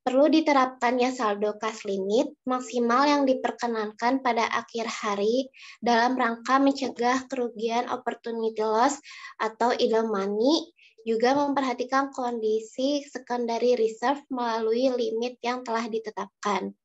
Perlu diterapkannya saldo kas limit maksimal yang diperkenankan pada akhir hari dalam rangka mencegah kerugian opportunity loss atau idle money, juga memperhatikan kondisi secondary reserve melalui limit yang telah ditetapkan.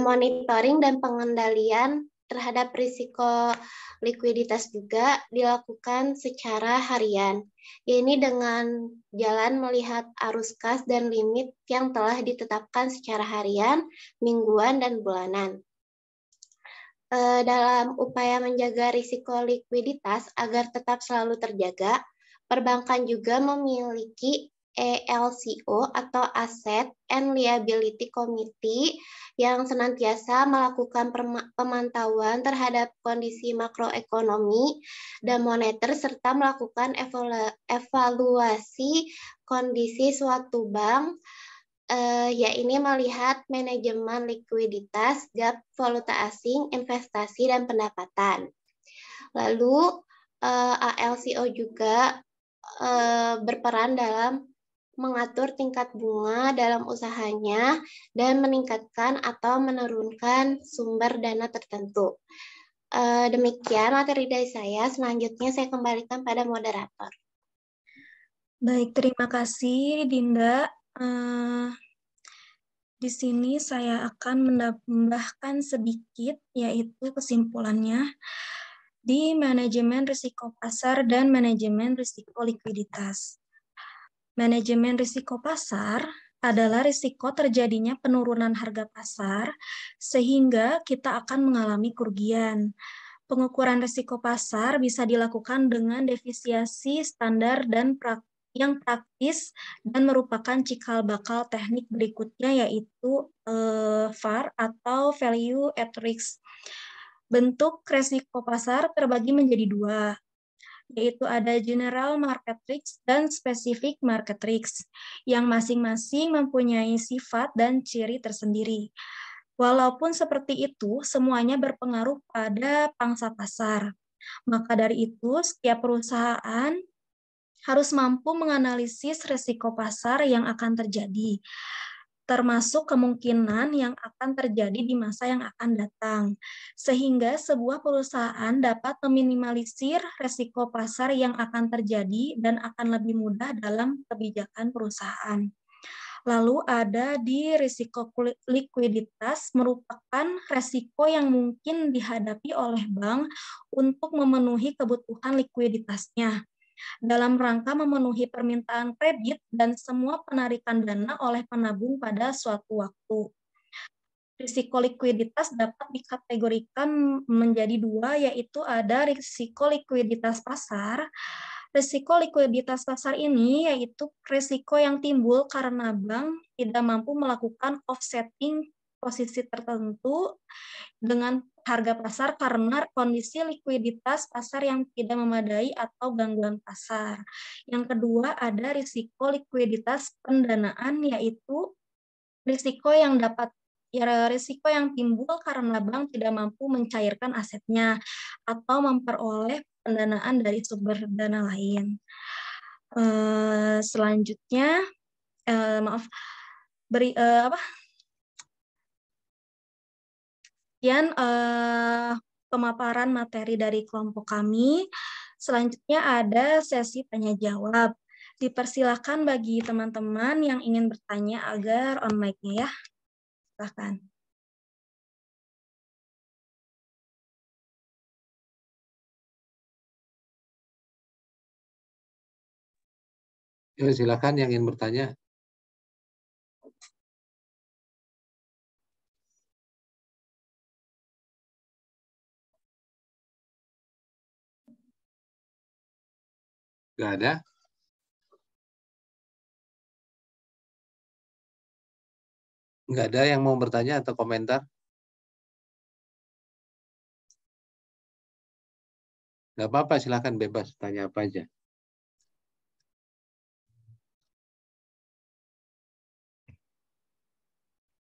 Monitoring dan pengendalian terhadap risiko likuiditas juga dilakukan secara harian, yaitu dengan jalan melihat arus kas dan limit yang telah ditetapkan secara harian, mingguan, dan bulanan. Dalam upaya menjaga risiko likuiditas agar tetap selalu terjaga, perbankan juga memiliki ALCO atau Asset and Liability Committee yang senantiasa melakukan pemantauan terhadap kondisi makroekonomi dan moneter serta melakukan evaluasi kondisi suatu bank, yaitu melihat manajemen likuiditas, gap valuta asing, investasi, dan pendapatan. Lalu ALCO juga berperan dalam mengatur tingkat bunga dalam usahanya dan meningkatkan atau menurunkan sumber dana tertentu. Demikian materi dari saya. Selanjutnya saya kembalikan pada moderator.
Baik, terima kasih Dinda. Di sini saya akan menambahkan sedikit, yaitu kesimpulannya di manajemen risiko pasar dan manajemen risiko likuiditas. Manajemen risiko pasar adalah risiko terjadinya penurunan harga pasar sehingga kita akan mengalami kerugian. Pengukuran risiko pasar bisa dilakukan dengan defisiasi standar dan yang praktis dan merupakan cikal bakal teknik berikutnya, yaitu VAR atau Value at Risk. Bentuk risiko pasar terbagi menjadi dua. yaitu ada general market risk dan specific market risk, yang masing-masing mempunyai sifat dan ciri tersendiri. Walaupun seperti itu, semuanya berpengaruh pada pangsa pasar. Maka dari itu, setiap perusahaan harus mampu menganalisis risiko pasar yang akan terjadi, termasuk kemungkinan yang akan terjadi di masa yang akan datang, sehingga sebuah perusahaan dapat meminimalisir risiko pasar yang akan terjadi dan akan lebih mudah dalam kebijakan perusahaan. Lalu ada di risiko likuiditas, merupakan risiko yang mungkin dihadapi oleh bank untuk memenuhi kebutuhan likuiditasnya dalam rangka memenuhi permintaan kredit dan semua penarikan dana oleh penabung pada suatu waktu. Risiko likuiditas dapat dikategorikan menjadi dua, yaitu ada risiko likuiditas pasar. Risiko likuiditas pasar ini yaitu risiko yang timbul karena bank tidak mampu melakukan offsetting posisi tertentu dengan harga pasar karena kondisi likuiditas pasar yang tidak memadai atau gangguan pasar. Yang kedua ada risiko likuiditas pendanaan, yaitu risiko yang timbul karena bank tidak mampu mencairkan asetnya atau memperoleh pendanaan dari sumber dana lain. Selanjutnya, Sekian pemaparan materi dari kelompok kami. Selanjutnya ada sesi tanya jawab. Dipersilakan bagi teman-teman yang ingin bertanya agar on mic-nya ya. Silakan.
Ya, silakan yang ingin bertanya. Nggak ada? Nggak ada yang mau bertanya atau komentar? Nggak apa-apa, silakan bebas tanya apa aja.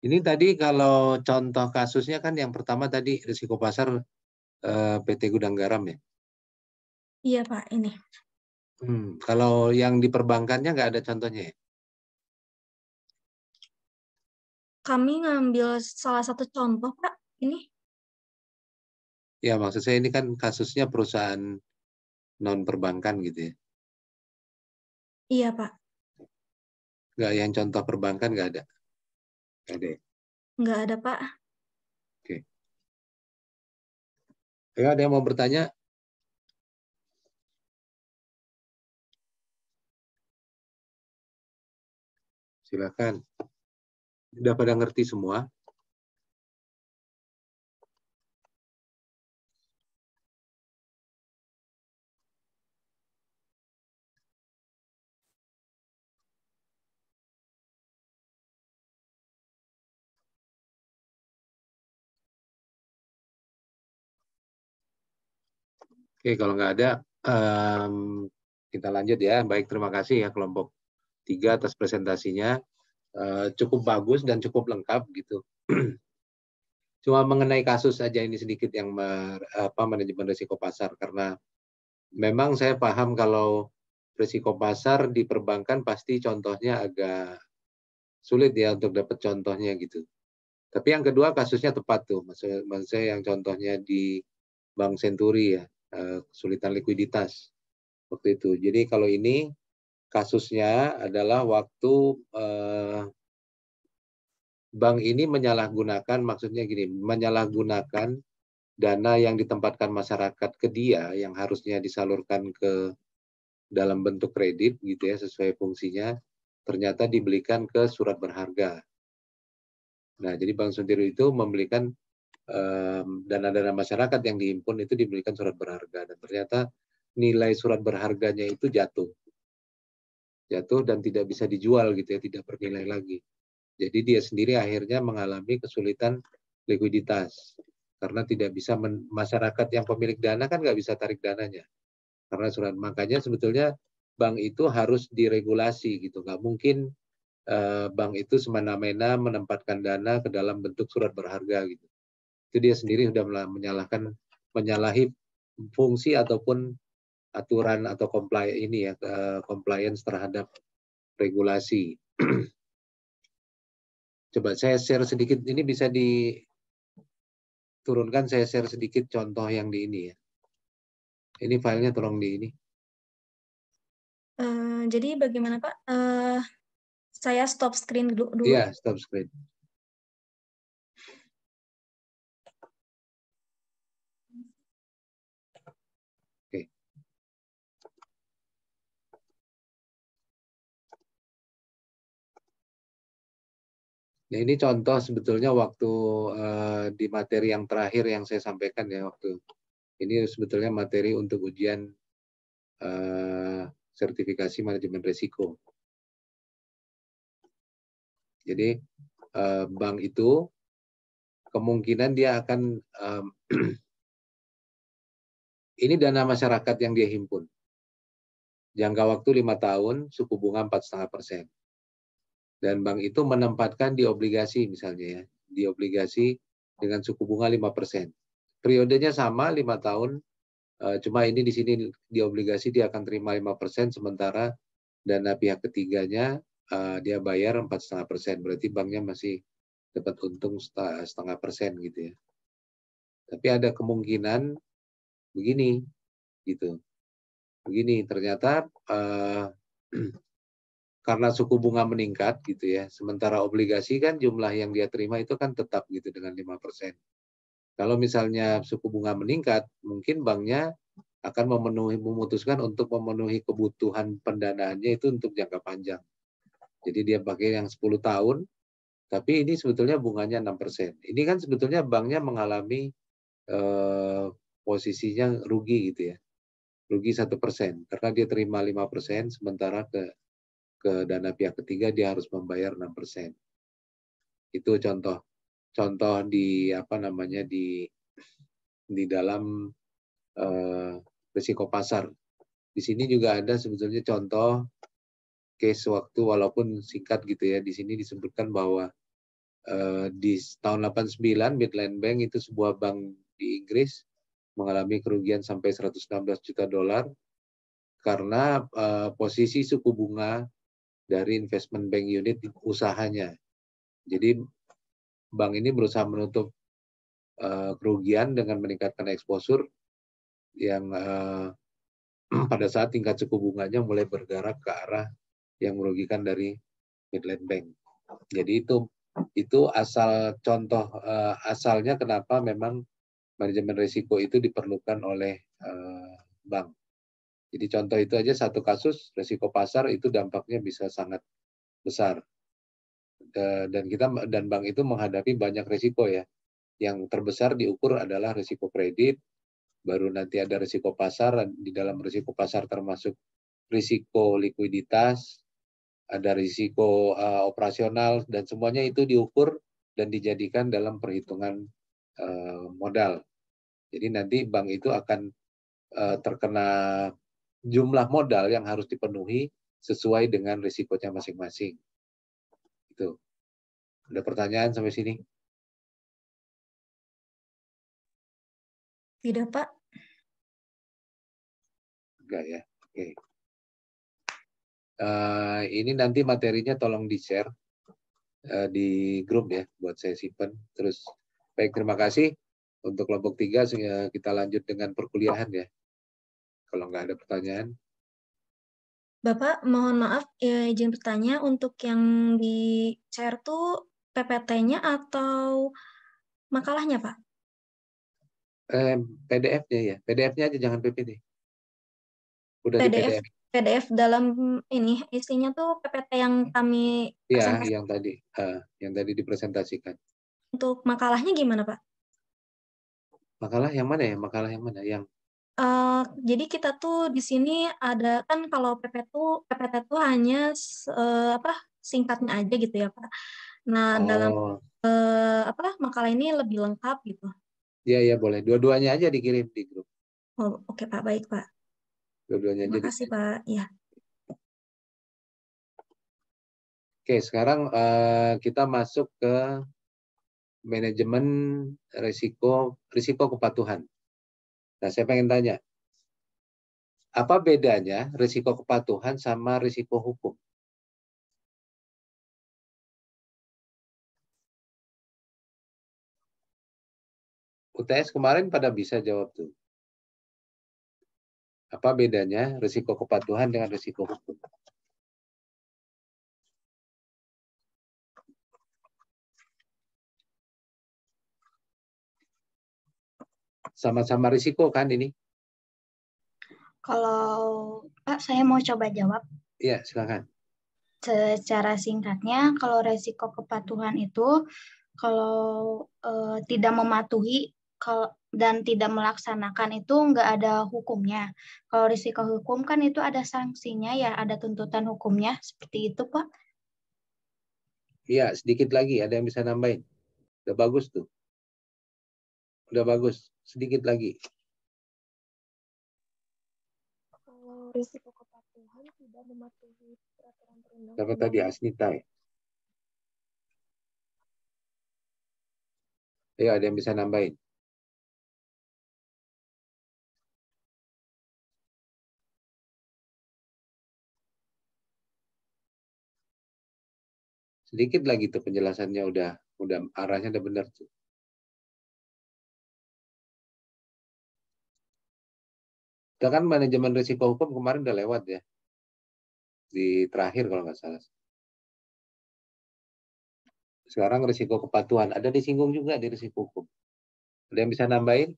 Ini tadi kalau contoh kasusnya kan yang pertama tadi risiko pasar PT Gudang Garam ya?
Iya Pak, ini.
Kalau yang di perbankannya nggak ada contohnya ya?
Kami ngambil salah satu contoh Pak, ini.
Ya maksud saya ini kan kasusnya perusahaan non perbankan gitu ya?
Iya Pak.
Nggak, yang contoh perbankan nggak ada? Nggak ada ya?
Nggak ada Pak.
Oke. Ayo, ada yang mau bertanya? Silakan. Sudah pada ngerti semua? Oke, kalau nggak ada, kita lanjut ya. Baik, terima kasih ya kelompok 3 atas presentasinya. Cukup bagus dan cukup lengkap gitu. Cuma mengenai kasus saja ini sedikit yang manajemen risiko pasar, karena memang saya paham kalau risiko pasar di perbankan pasti contohnya agak sulit ya untuk dapat contohnya gitu. Tapi yang kedua kasusnya tepat tuh, maksud saya yang contohnya di Bank Senturi ya, kesulitan likuiditas waktu itu. Jadi kalau ini kasusnya adalah waktu bank ini menyalahgunakan, maksudnya gini, menyalahgunakan dana yang ditempatkan masyarakat ke dia yang harusnya disalurkan ke dalam bentuk kredit gitu ya sesuai fungsinya, ternyata dibelikan ke surat berharga. Nah, jadi Bank Senturi itu membelikan dana-dana masyarakat yang dihimpun itu dibelikan surat berharga, dan ternyata nilai surat berharganya itu jatuh dan tidak bisa dijual gitu ya, tidak bernilai lagi. Jadi dia sendiri akhirnya mengalami kesulitan likuiditas karena tidak bisa masyarakat yang pemilik dana kan nggak bisa tarik dananya. Karena surat, makanya sebetulnya bank itu harus diregulasi gitu. Nggak mungkin bank itu semena-mena menempatkan dana ke dalam bentuk surat berharga gitu. Itu dia sendiri sudah menyalahi fungsi ataupun aturan atau compliance terhadap regulasi. Coba saya share sedikit, ini bisa diturunkan, saya share sedikit contoh yang di ini ya. Ini filenya tolong di ini.
Jadi bagaimana Pak? Saya stop screen dulu.
Iya, stop screen. Oke. Nah, ini contoh sebetulnya waktu di materi yang terakhir yang saya sampaikan ya, waktu ini sebetulnya materi untuk ujian sertifikasi manajemen risiko. Jadi bank itu kemungkinan dia akan ini dana masyarakat yang dia himpun. Jangka waktu 5 tahun, suku bunga 4,5%. Dan bank itu menempatkan di obligasi misalnya ya, di obligasi dengan suku bunga 5%. Periodenya sama 5 tahun, cuma ini di sini di obligasi dia akan terima 5%, sementara dana pihak ketiganya dia bayar 4,5%. Berarti banknya masih dapat untung 0,5% gitu ya. Tapi ada kemungkinan begini gitu. Begini, ternyata karena suku bunga meningkat gitu ya, sementara obligasi kan jumlah yang dia terima itu kan tetap gitu dengan 5%. Kalau misalnya suku bunga meningkat, mungkin banknya akan memutuskan untuk memenuhi kebutuhan pendanaannya itu untuk jangka panjang. Jadi dia pakai yang 10 tahun, tapi ini sebetulnya bunganya 6%. Ini kan sebetulnya banknya mengalami posisinya rugi gitu ya. Rugi 1%, karena dia terima 5%, sementara ke dana pihak ketiga dia harus membayar 6%. Itu contoh di di dalam risiko pasar. Di sini juga ada sebetulnya contoh case waktu walaupun singkat gitu ya. Di sini disebutkan bahwa di tahun 89 Midland Bank itu sebuah bank di Inggris mengalami kerugian sampai 116 juta dolar karena posisi suku bunga dari investment bank unit usahanya. Jadi bank ini berusaha menutup kerugian dengan meningkatkan eksposur yang pada saat tingkat suku bunganya mulai bergerak ke arah yang merugikan dari Midland Bank. Jadi itu asal contoh asalnya kenapa memang manajemen risiko itu diperlukan oleh bank. Jadi contoh itu aja satu kasus risiko pasar itu dampaknya bisa sangat besar. Dan bank itu menghadapi banyak risiko ya. Yang terbesar diukur adalah risiko kredit, baru nanti ada risiko pasar, di dalam risiko pasar termasuk risiko likuiditas, ada risiko operasional, dan semuanya itu diukur dan dijadikan dalam perhitungan modal. Jadi nanti bank itu akan terkena jumlah modal yang harus dipenuhi sesuai dengan risikonya masing-masing. Itu. Ada pertanyaan sampai sini?
Tidak, Pak.
Enggak ya. Oke. Ini nanti materinya tolong di-share di grup ya, buat saya simpan. Terus, baik, terima kasih. Untuk kelompok 3 kita lanjut dengan perkuliahan ya. Kalau nggak ada pertanyaan.
Bapak, mohon maaf, izin bertanya, untuk yang di share tuh PPT-nya atau makalahnya, Pak?
PDF-nya ya. PDF-nya aja, jangan PPT. Udah di PDF.
PDF dalam ini, isinya tuh PPT yang kami
Iya, yang tadi dipresentasikan.
Untuk makalahnya gimana, Pak?
Makalah yang mana ya? Makalah yang mana? Yang
jadi kita tuh di sini ada kan kalau PPT tuh hanya singkatnya aja gitu ya, Pak. Nah, dalam makalah ini lebih lengkap gitu.
Iya, boleh. Dua-duanya aja dikirim di grup.
Oh, oke, Pak. Baik, Pak.
Dua-duanya
Terima
jadi.
kasih, Pak. Ya.
Oke, sekarang kita masuk ke manajemen risiko kepatuhan. Nah, saya pengen tanya, apa bedanya risiko kepatuhan sama risiko hukum? UTS kemarin pada bisa jawab tuh. Apa bedanya risiko kepatuhan dengan risiko hukum? Sama-sama risiko kan ini?
Kalau Pak, saya mau coba jawab.
Iya, silakan.
Secara singkatnya, kalau resiko kepatuhan itu kalau tidak mematuhi dan tidak melaksanakan itu nggak ada hukumnya. Kalau risiko hukum kan itu ada sanksinya ya, ada tuntutan hukumnya, seperti itu Pak.
Iya, sedikit lagi, ada yang bisa nambahin. Udah bagus tuh. Udah bagus, sedikit lagi.
Kalau risiko kepatuhan tidak mematuhi peraturan perundang-undangan.
Apa tadi Asnita ya? Ayo, ada yang bisa nambahin. Sedikit lagi tuh penjelasannya udah arahnya udah benar tuh. Kita kan manajemen risiko hukum kemarin udah lewat ya. Di terakhir kalau nggak salah. Sekarang risiko kepatuhan. Ada disinggung juga di risiko hukum. Ada yang bisa nambahin?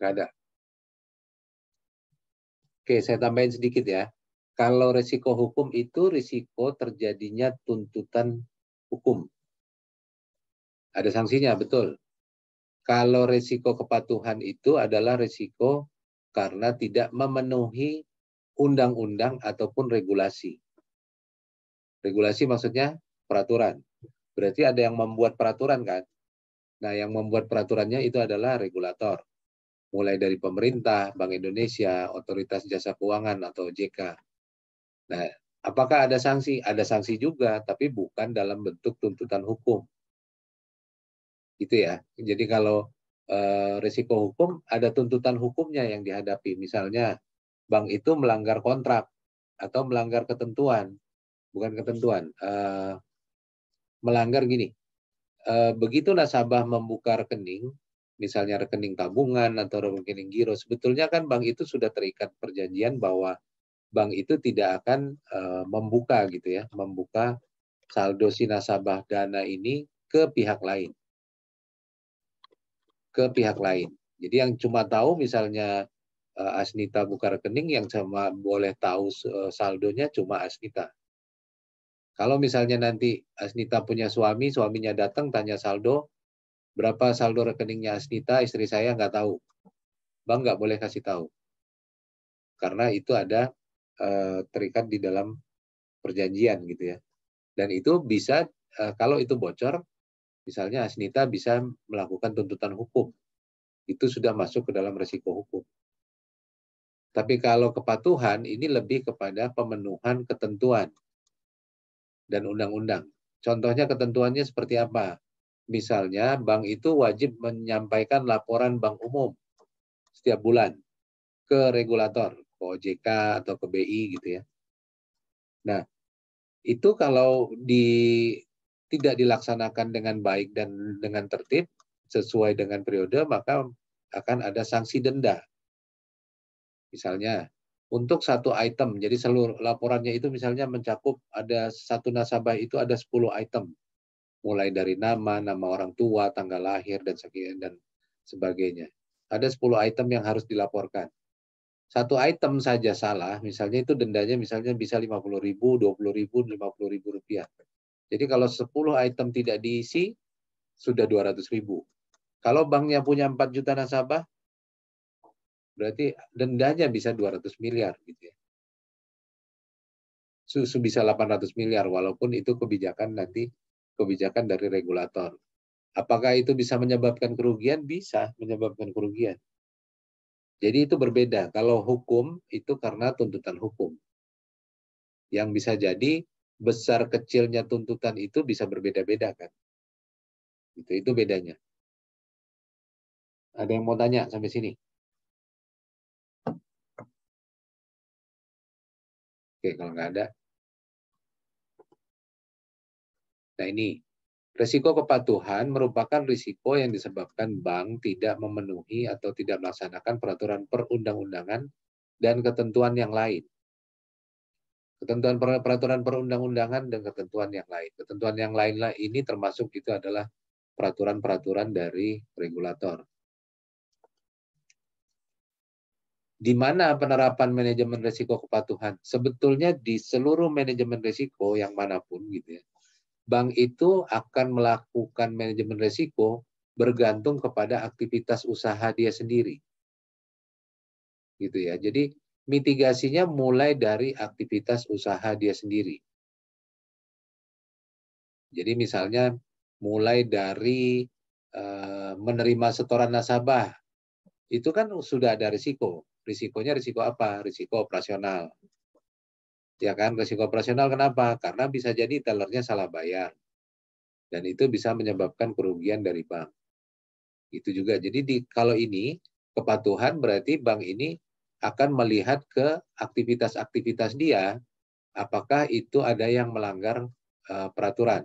Nggak ada. Oke, saya tambahin sedikit ya. Kalau risiko hukum itu risiko terjadinya tuntutan hukum. Ada sanksinya, betul. Kalau risiko kepatuhan itu adalah risiko karena tidak memenuhi undang-undang ataupun regulasi. Regulasi maksudnya peraturan. Berarti ada yang membuat peraturan kan? Nah, yang membuat peraturannya itu adalah regulator. Mulai dari pemerintah, Bank Indonesia, Otoritas Jasa Keuangan atau OJK. Nah, apakah ada sanksi? Ada sanksi juga, tapi bukan dalam bentuk tuntutan hukum. Gitu ya. Jadi kalau risiko hukum, ada tuntutan hukumnya yang dihadapi. Misalnya, bank itu melanggar kontrak atau melanggar ketentuan. Bukan ketentuan. Melanggar gini. Begitu nasabah membuka rekening, misalnya rekening tabungan atau rekening giro, sebetulnya kan bank itu sudah terikat perjanjian bahwa bank itu tidak akan membuka gitu ya, membuka saldo si nasabah dana ini ke pihak lain. Ke pihak lain. Jadi yang cuma tahu misalnya Asnita buka rekening, yang cuma boleh tahu saldonya cuma Asnita. Kalau misalnya nanti Asnita punya suami, suaminya datang tanya saldo, berapa saldo rekeningnya Asnita, istri saya nggak tahu. Bank nggak boleh kasih tahu. Karena itu ada terikat di dalam perjanjian gitu ya. Dan itu bisa, kalau itu bocor, misalnya Asnita bisa melakukan tuntutan hukum. Itu sudah masuk ke dalam risiko hukum. Tapi kalau kepatuhan, ini lebih kepada pemenuhan ketentuan dan undang-undang. Contohnya ketentuannya seperti apa? Misalnya bank itu wajib menyampaikan laporan bank umum setiap bulan ke regulator, ke OJK atau ke BI gitu ya. Nah, itu kalau tidak dilaksanakan dengan baik dan dengan tertib sesuai dengan periode, maka akan ada sanksi denda. Misalnya untuk satu item, jadi seluruh laporannya itu misalnya mencakup ada satu nasabah itu ada 10 item. Mulai dari nama orang tua, tanggal lahir, dan sebagainya. Ada 10 item yang harus dilaporkan. Satu item saja salah, misalnya itu dendanya misalnya bisa 50.000, 20.000, 50.000 rupiah. Jadi kalau 10 item tidak diisi, sudah 200.000. Kalau banknya punya 4 juta nasabah, berarti dendanya bisa 200 miliar. Gitu ya. Bisa 800 miliar, walaupun itu kebijakan nanti, kebijakan dari regulator. Apakah itu bisa menyebabkan kerugian? Bisa menyebabkan kerugian. Jadi itu berbeda. Kalau hukum itu karena tuntutan hukum. Yang bisa jadi besar kecilnya tuntutan itu bisa berbeda-beda kan. Itu bedanya. Ada yang mau tanya sampai sini? Oke, kalau nggak ada. Nah ini, risiko kepatuhan merupakan risiko yang disebabkan bank tidak memenuhi atau tidak melaksanakan peraturan perundang-undangan dan ketentuan yang lain. Ketentuan peraturan perundang-undangan dan ketentuan yang lain. Ketentuan yang lain ini termasuk itu adalah peraturan-peraturan dari regulator. Di mana penerapan manajemen risiko kepatuhan? Sebetulnya di seluruh manajemen risiko yang manapun gitu ya. Bank itu akan melakukan manajemen risiko bergantung kepada aktivitas usaha dia sendiri. Gitu ya. Jadi mitigasinya mulai dari aktivitas usaha dia sendiri. Jadi misalnya mulai dari menerima setoran nasabah, itu kan sudah ada risiko. Risikonya risiko apa? Risiko operasional. Ya kan, risiko operasional kenapa? Karena bisa jadi tellernya salah bayar. Dan itu bisa menyebabkan kerugian dari bank. Itu juga. Jadi kalau ini kepatuhan berarti bank ini akan melihat ke aktivitas-aktivitas dia, apakah itu ada yang melanggar peraturan.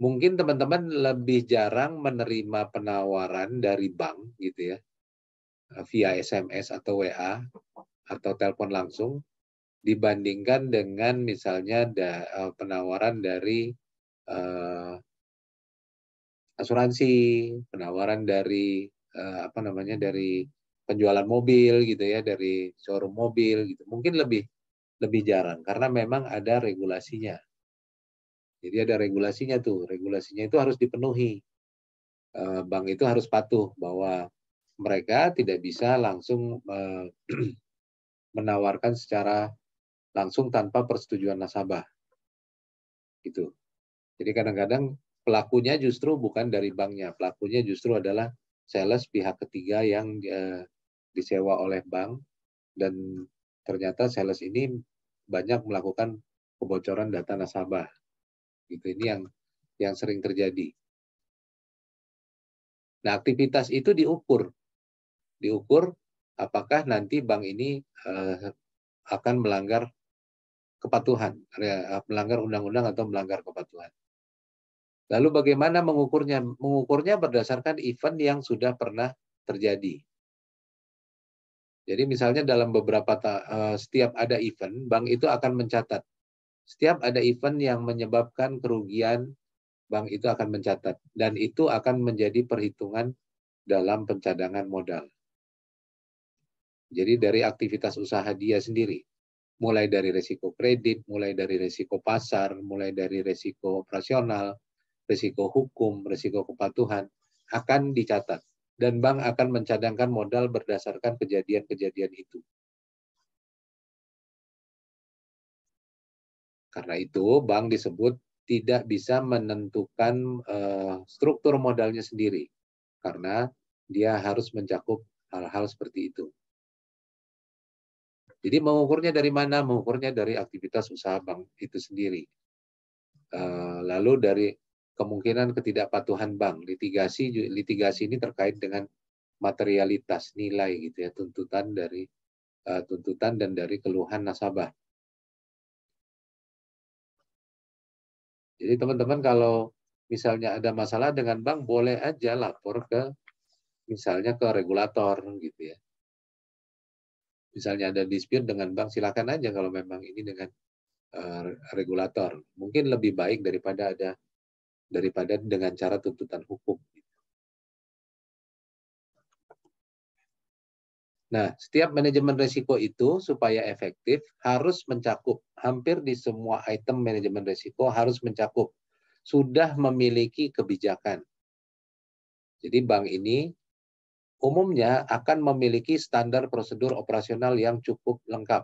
Mungkin teman-teman lebih jarang menerima penawaran dari bank gitu ya, via SMS atau WA atau telepon langsung, dibandingkan dengan misalnya penawaran dari asuransi, penawaran dari dari penjualan mobil gitu ya, dari showroom mobil gitu. Mungkin lebih jarang karena memang ada regulasinya. Jadi ada regulasinya tuh, regulasinya itu harus dipenuhi. Bank itu harus patuh bahwa mereka tidak bisa langsung menawarkan secara langsung tanpa persetujuan nasabah. Gitu. Jadi kadang-kadang pelakunya justru bukan dari banknya, pelakunya justru adalah sales pihak ketiga yang disewa oleh bank, dan ternyata sales ini banyak melakukan kebocoran data nasabah. Gitu. Ini yang sering terjadi. Nah, aktivitas itu diukur apakah nanti bank ini akan melanggar kepatuhan, melanggar undang-undang atau melanggar kepatuhan. Lalu bagaimana mengukurnya? Mengukurnya berdasarkan event yang sudah pernah terjadi. Jadi misalnya dalam setiap ada event, bank itu akan mencatat. Setiap ada event yang menyebabkan kerugian, bank itu akan mencatat. Dan itu akan menjadi perhitungan dalam pencadangan modal. Jadi dari aktivitas usaha dia sendiri. Mulai dari risiko kredit, mulai dari risiko pasar, mulai dari risiko operasional, risiko hukum, risiko kepatuhan, akan dicatat. Dan bank akan mencadangkan modal berdasarkan kejadian-kejadian itu. Karena itu, bank disebut tidak bisa menentukan struktur modalnya sendiri. Karena dia harus mencakup hal-hal seperti itu. Jadi mengukurnya dari mana? Mengukurnya dari aktivitas usaha bank itu sendiri. Lalu dari kemungkinan ketidakpatuhan bank. Litigasi ini terkait dengan materialitas nilai gitu ya, tuntutan dan dari keluhan nasabah. Jadi teman-teman kalau misalnya ada masalah dengan bank, boleh aja lapor misalnya ke regulator gitu ya. Misalnya ada dispute dengan bank, silakan aja kalau memang ini dengan regulator. Mungkin lebih baik daripada dengan cara tuntutan hukum. Nah, setiap manajemen risiko itu supaya efektif harus mencakup hampir di semua item manajemen risiko harus mencakup sudah memiliki kebijakan. Jadi bank ini umumnya akan memiliki standar prosedur operasional yang cukup lengkap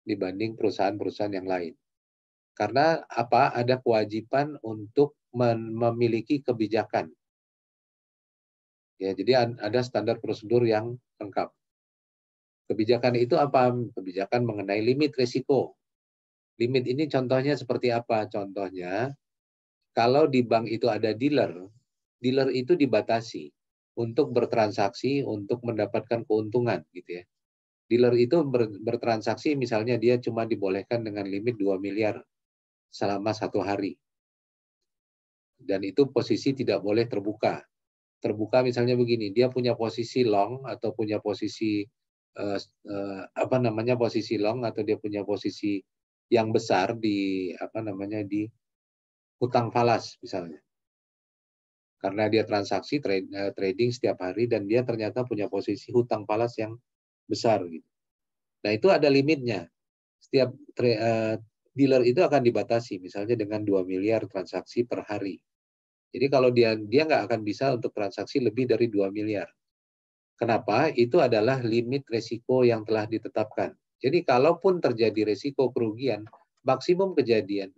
dibanding perusahaan-perusahaan yang lain. Karena apa? Ada kewajiban untuk memiliki kebijakan. Ya, jadi ada standar prosedur yang lengkap. Kebijakan itu apa? Kebijakan mengenai limit risiko. Limit ini contohnya seperti apa? Contohnya, kalau di bank itu ada dealer, dealer itu dibatasi untuk bertransaksi untuk mendapatkan keuntungan, gitu ya. Dealer itu bertransaksi, misalnya dia cuma dibolehkan dengan limit 2 miliar selama 1 hari. Dan itu posisi tidak boleh terbuka. Terbuka misalnya begini, dia punya posisi long atau punya posisi posisi long, atau dia punya posisi yang besar di di hutang falas misalnya. Karena dia transaksi trading setiap hari dan dia ternyata punya posisi hutang falas yang besar gitu. Nah, itu ada limitnya. Setiap dealer itu akan dibatasi misalnya dengan 2 miliar transaksi per hari. Jadi kalau dia nggak akan bisa untuk transaksi lebih dari 2 miliar. Kenapa? Itu adalah limit resiko yang telah ditetapkan. Jadi kalaupun terjadi resiko kerugian, maksimum kejadian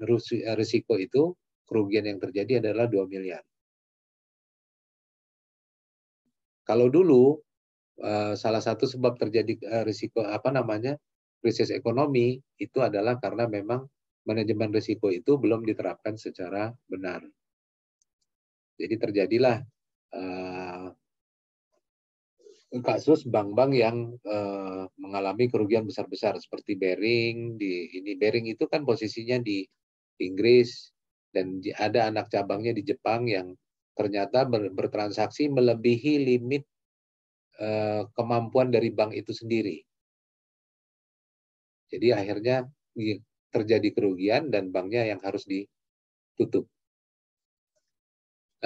resiko itu, kerugian yang terjadi adalah 2 miliar. Kalau dulu, salah satu sebab terjadi risiko krisis ekonomi, itu adalah karena memang manajemen risiko itu belum diterapkan secara benar. Jadi terjadilah kasus bank-bank yang mengalami kerugian besar-besar seperti Barings. Barings itu kan posisinya di Inggris dan ada anak cabangnya di Jepang yang ternyata bertransaksi melebihi limit kemampuan dari bank itu sendiri. Jadi akhirnya terjadi kerugian dan banknya yang harus ditutup.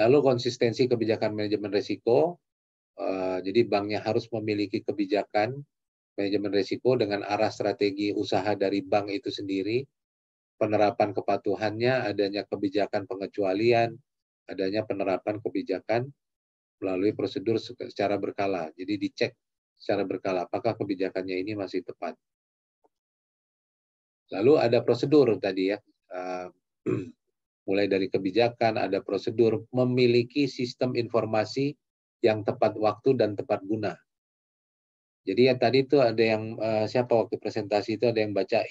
Lalu konsistensi kebijakan manajemen risiko, jadi banknya harus memiliki kebijakan manajemen risiko dengan arah strategi usaha dari bank itu sendiri, penerapan kepatuhannya, adanya kebijakan pengecualian, adanya penerapan kebijakan melalui prosedur secara berkala. Jadi dicek secara berkala apakah kebijakannya ini masih tepat. Lalu ada prosedur tadi ya. Mulai dari kebijakan, ada prosedur, memiliki sistem informasi yang tepat waktu dan tepat guna. Jadi yang tadi itu ada yang, siapa waktu presentasi itu ada yang baca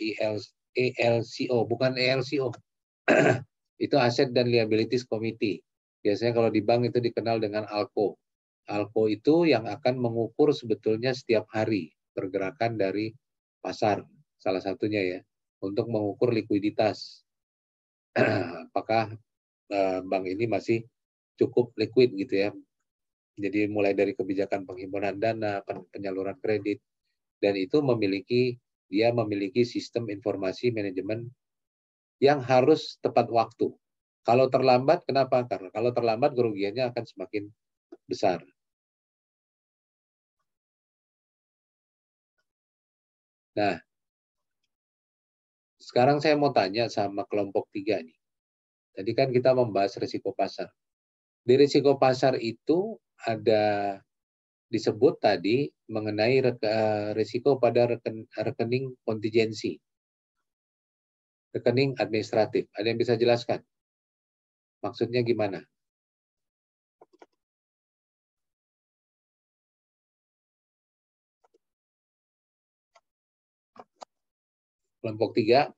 ELCO, bukan ELCO. Itu Asset dan Liabilities Committee. Biasanya kalau di bank itu dikenal dengan ALCO. ALCO itu yang akan mengukur sebetulnya setiap hari pergerakan dari pasar, salah satunya ya, untuk mengukur likuiditas. Apakah bank ini masih cukup liquid gitu ya. Jadi mulai dari kebijakan penghimpunan dana, penyaluran kredit, dan itu dia memiliki sistem informasi manajemen yang harus tepat waktu. Kalau terlambat, kenapa? Karena kalau terlambat kerugiannya akan semakin besar. Nah, sekarang saya mau tanya sama kelompok 3 nih. Tadi kan kita membahas risiko pasar. Di risiko pasar itu ada disebut tadi mengenai risiko pada rekening kontingensi, rekening administratif. Ada yang bisa jelaskan? Maksudnya gimana? Kelompok 3.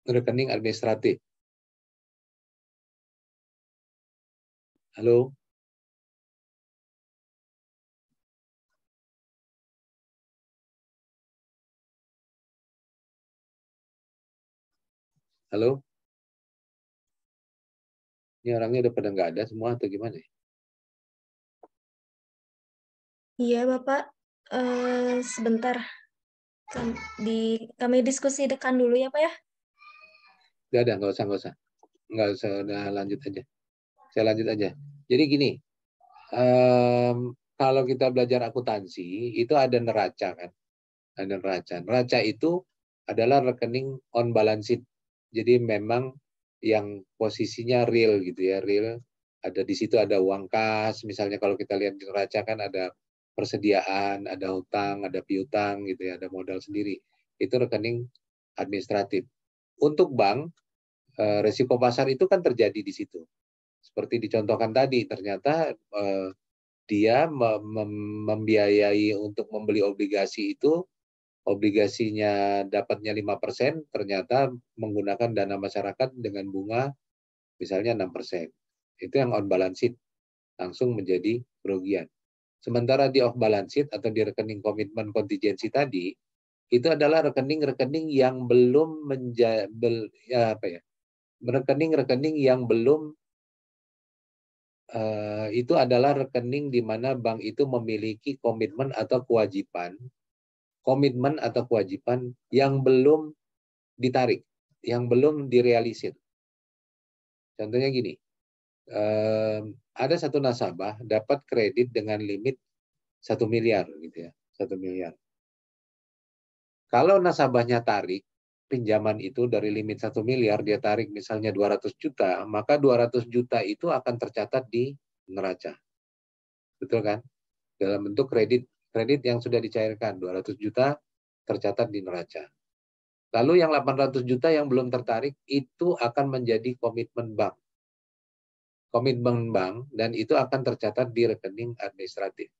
Rekening administratif. Halo? Halo? Ini orangnya udah pada nggak ada semua atau gimana?
Iya, Bapak. Sebentar. Kami diskusikan dulu ya, Pak ya.
Udah, nggak usah. Nggak usah, udah lanjut aja. Saya lanjut aja. Jadi gini, kalau kita belajar akuntansi, itu ada neraca kan. Ada neraca. Neraca itu adalah rekening on balance sheet. Jadi memang yang posisinya real gitu ya, real. Ada di situ ada uang kas, misalnya kalau kita lihat di neraca kan ada persediaan, ada hutang, ada piutang gitu ya, ada modal sendiri. Itu rekening administratif. Untuk bank, risiko pasar itu kan terjadi di situ. Seperti dicontohkan tadi, ternyata dia membiayai untuk membeli obligasi itu, obligasinya dapatnya 5%, ternyata menggunakan dana masyarakat dengan bunga misalnya 6%. Itu yang on balance sheet, langsung menjadi kerugian. Sementara di off balance sheet atau di rekening komitmen kontingensi tadi, itu adalah rekening-rekening yang belum rekening-rekening yang belum itu adalah rekening di mana bank itu memiliki komitmen atau kewajiban yang belum ditarik, yang belum direalisir. Contohnya gini, ada satu nasabah dapat kredit dengan limit 1 miliar gitu ya, 1 miliar. Kalau nasabahnya tarik pinjaman itu dari limit 1 miliar, dia tarik misalnya 200 juta, maka 200 juta itu akan tercatat di neraca. Betul kan? Dalam bentuk kredit yang sudah dicairkan, 200 juta tercatat di neraca. Lalu yang 800 juta yang belum tertarik itu akan menjadi komitmen bank. Komitmen bank, dan itu akan tercatat di rekening administratif.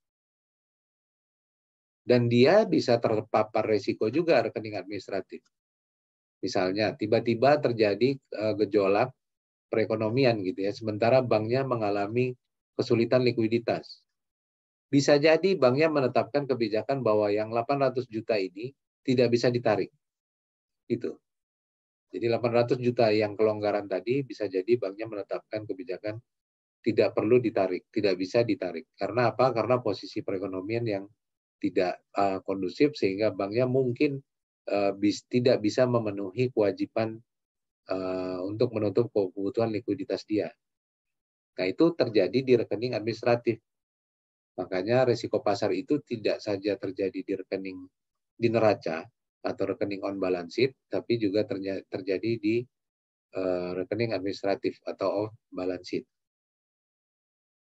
Dan dia bisa terpapar resiko juga rekening administratif. Misalnya tiba-tiba terjadi gejolak perekonomian gitu ya, sementara banknya mengalami kesulitan likuiditas. Bisa jadi banknya menetapkan kebijakan bahwa yang 800 juta ini tidak bisa ditarik. Itu. Jadi 800 juta yang kelonggaran tadi bisa jadi banknya menetapkan kebijakan tidak perlu ditarik, tidak bisa ditarik. Karena apa? Karena posisi perekonomian yang tidak kondusif sehingga banknya mungkin tidak bisa memenuhi kewajiban untuk menutup kebutuhan likuiditas dia. Nah, itu terjadi di rekening administratif. Makanya risiko pasar itu tidak saja terjadi di rekening di neraca atau rekening on balance sheet, tapi juga terjadi di rekening administratif atau off balance sheet.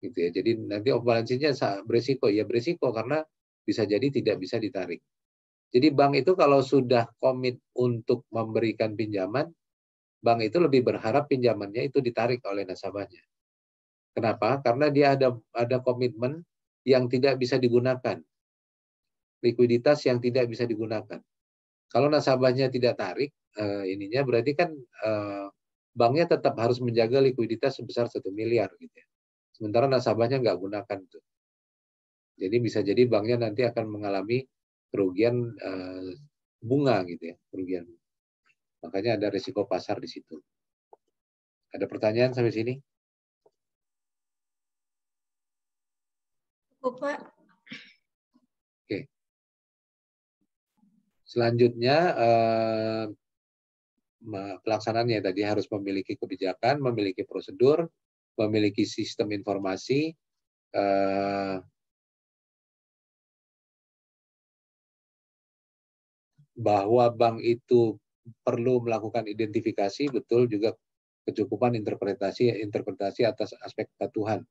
Gitu ya. Jadi nanti off balance sheet-nya berisiko, ya berisiko karena bisa jadi tidak bisa ditarik. Jadi bank itu kalau sudah komit untuk memberikan pinjaman, bank itu lebih berharap pinjamannya itu ditarik oleh nasabahnya. Kenapa? Karena dia ada komitmen yang tidak bisa digunakan. Likuiditas yang tidak bisa digunakan. Kalau nasabahnya tidak tarik, ininya berarti kan banknya tetap harus menjaga likuiditas sebesar 1 miliar gitu ya. Sementara nasabahnya nggak gunakan itu. Jadi bisa jadi banknya nanti akan mengalami kerugian bunga gitu ya, kerugian. Makanya ada risiko pasar di situ. Ada pertanyaan sampai sini?
Cukup, Pak.
Oke. Selanjutnya pelaksanaannya tadi harus memiliki kebijakan, memiliki prosedur, memiliki sistem informasi, bahwa bank itu perlu melakukan identifikasi, betul juga kecukupan interpretasi atas aspek kepatuhan.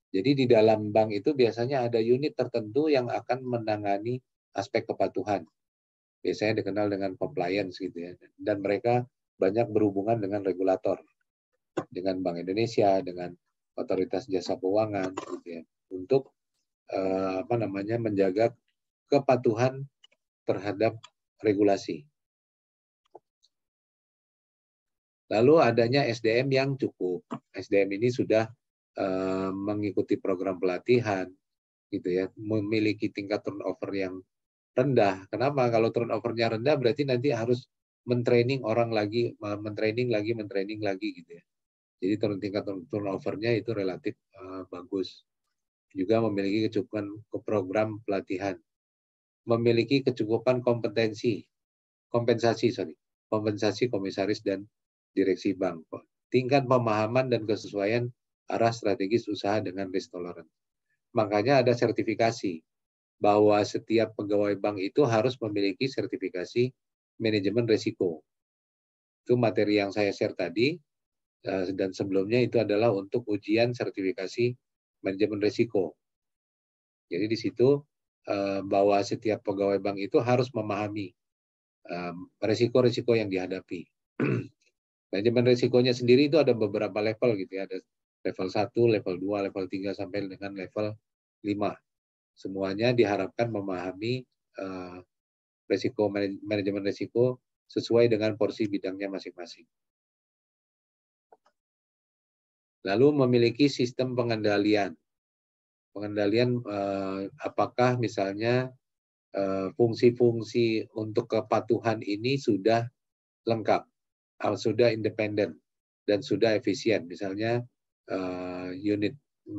Jadi di dalam bank itu biasanya ada unit tertentu yang akan menangani aspek kepatuhan. Biasanya dikenal dengan compliance gitu ya. Dan mereka banyak berhubungan dengan regulator, dengan Bank Indonesia, dengan Otoritas Jasa Keuangan gitu ya. Untuk menjaga kepatuhan terhadap regulasi. Lalu adanya SDM yang cukup. SDM ini sudah mengikuti program pelatihan, gitu ya, memiliki tingkat turnover yang rendah. Kenapa? Kalau turnovernya rendah berarti nanti harus mentraining orang lagi, mentraining lagi, gitu ya. Jadi tingkat turnovernya itu relatif bagus. Juga memiliki kecukupan program pelatihan, memiliki kecukupan kompensasi komisaris dan direksi bank. Tingkat pemahaman dan kesesuaian arah strategis usaha dengan risk tolerance. Makanya ada sertifikasi bahwa setiap pegawai bank itu harus memiliki sertifikasi manajemen risiko. Itu materi yang saya share tadi, dan sebelumnya itu adalah untuk ujian sertifikasi manajemen risiko. Jadi di situ bahwa setiap pegawai bank itu harus memahami resiko-resiko yang dihadapi. Manajemen resikonya sendiri itu ada beberapa level gitu ya. Ada level 1, level 2, level 3 sampai dengan level 5. Semuanya diharapkan memahami manajemen resiko sesuai dengan porsi bidangnya masing-masing. Lalu memiliki sistem pengendalian. Pengendalian apakah misalnya fungsi-fungsi untuk kepatuhan ini sudah lengkap, sudah independen, dan sudah efisien. Misalnya unit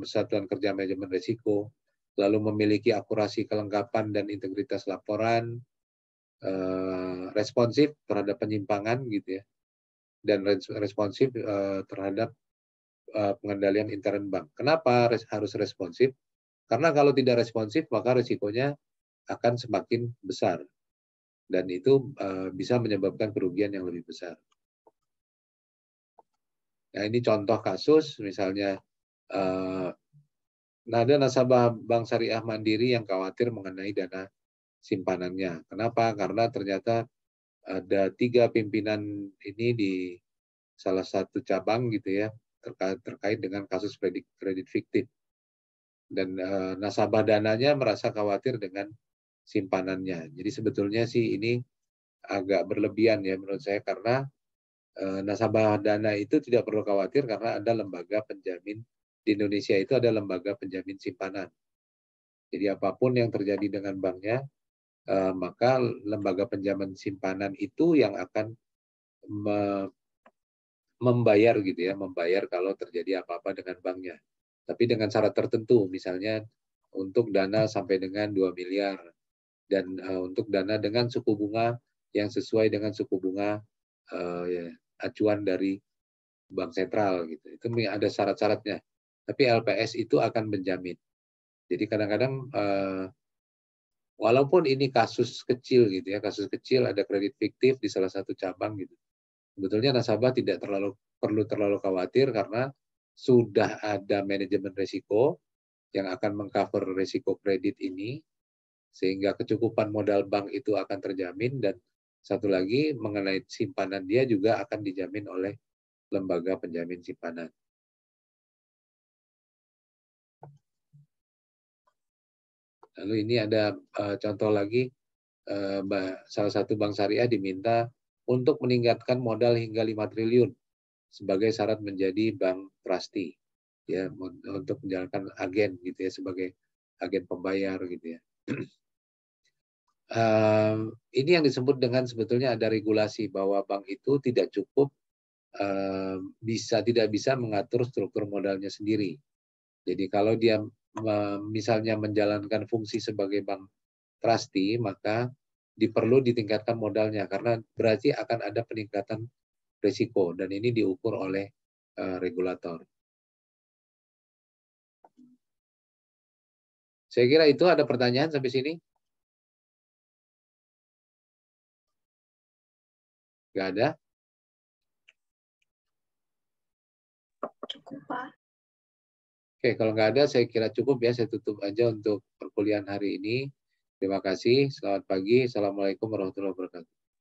satuan kerja manajemen risiko, lalu memiliki akurasi kelengkapan dan integritas laporan, responsif terhadap penyimpangan gitu ya, dan responsif terhadap pengendalian intern bank. Kenapa harus responsif? Karena kalau tidak responsif maka risikonya akan semakin besar dan itu bisa menyebabkan kerugian yang lebih besar. Nah ini contoh kasus misalnya ada nasabah Bank Syariah Mandiri yang khawatir mengenai dana simpanannya. Kenapa? Karena ternyata ada 3 pimpinan ini di salah satu cabang gitu ya terkait dengan kasus kredit fiktif. Dan nasabah dananya merasa khawatir dengan simpanannya. Jadi sebetulnya sih ini agak berlebihan ya menurut saya karena nasabah dana itu tidak perlu khawatir karena ada lembaga penjamin di Indonesia itu ada lembaga penjamin simpanan. Jadi apapun yang terjadi dengan banknya, maka lembaga penjamin simpanan itu yang akan membayar gitu ya, membayar kalau terjadi apa-apa dengan banknya. Tapi dengan syarat tertentu, misalnya untuk dana sampai dengan 2 miliar dan untuk dana dengan suku bunga yang sesuai dengan suku bunga acuan dari bank sentral gitu. Itu ada syarat-syaratnya. Tapi LPS itu akan menjamin. Jadi kadang-kadang walaupun ini kasus kecil gitu ya, kasus kecil ada kredit fiktif di salah satu cabang gitu. Sebetulnya nasabah tidak perlu terlalu khawatir karena sudah ada manajemen risiko yang akan mengcover risiko kredit ini sehingga kecukupan modal bank itu akan terjamin dan satu lagi mengenai simpanan dia juga akan dijamin oleh lembaga penjamin simpanan. Lalu ini ada contoh lagi salah satu bank syariah diminta untuk meningkatkan modal hingga 5 triliun sebagai syarat menjadi bank trustee ya untuk menjalankan agen gitu ya sebagai agen pembayar gitu ya. Ini yang disebut dengan sebetulnya ada regulasi bahwa bank itu tidak cukup tidak bisa mengatur struktur modalnya sendiri. Jadi kalau dia misalnya menjalankan fungsi sebagai bank trustee maka perlu ditingkatkan modalnya karena berarti akan ada peningkatan risiko dan ini diukur oleh regulator. Saya kira itu ada pertanyaan sampai sini? Nggak ada?
Cukup, Pak.
Oke, kalau nggak ada saya kira cukup ya. Saya tutup aja untuk perkuliahan hari ini. Terima kasih. Selamat pagi. Assalamualaikum warahmatullahi wabarakatuh.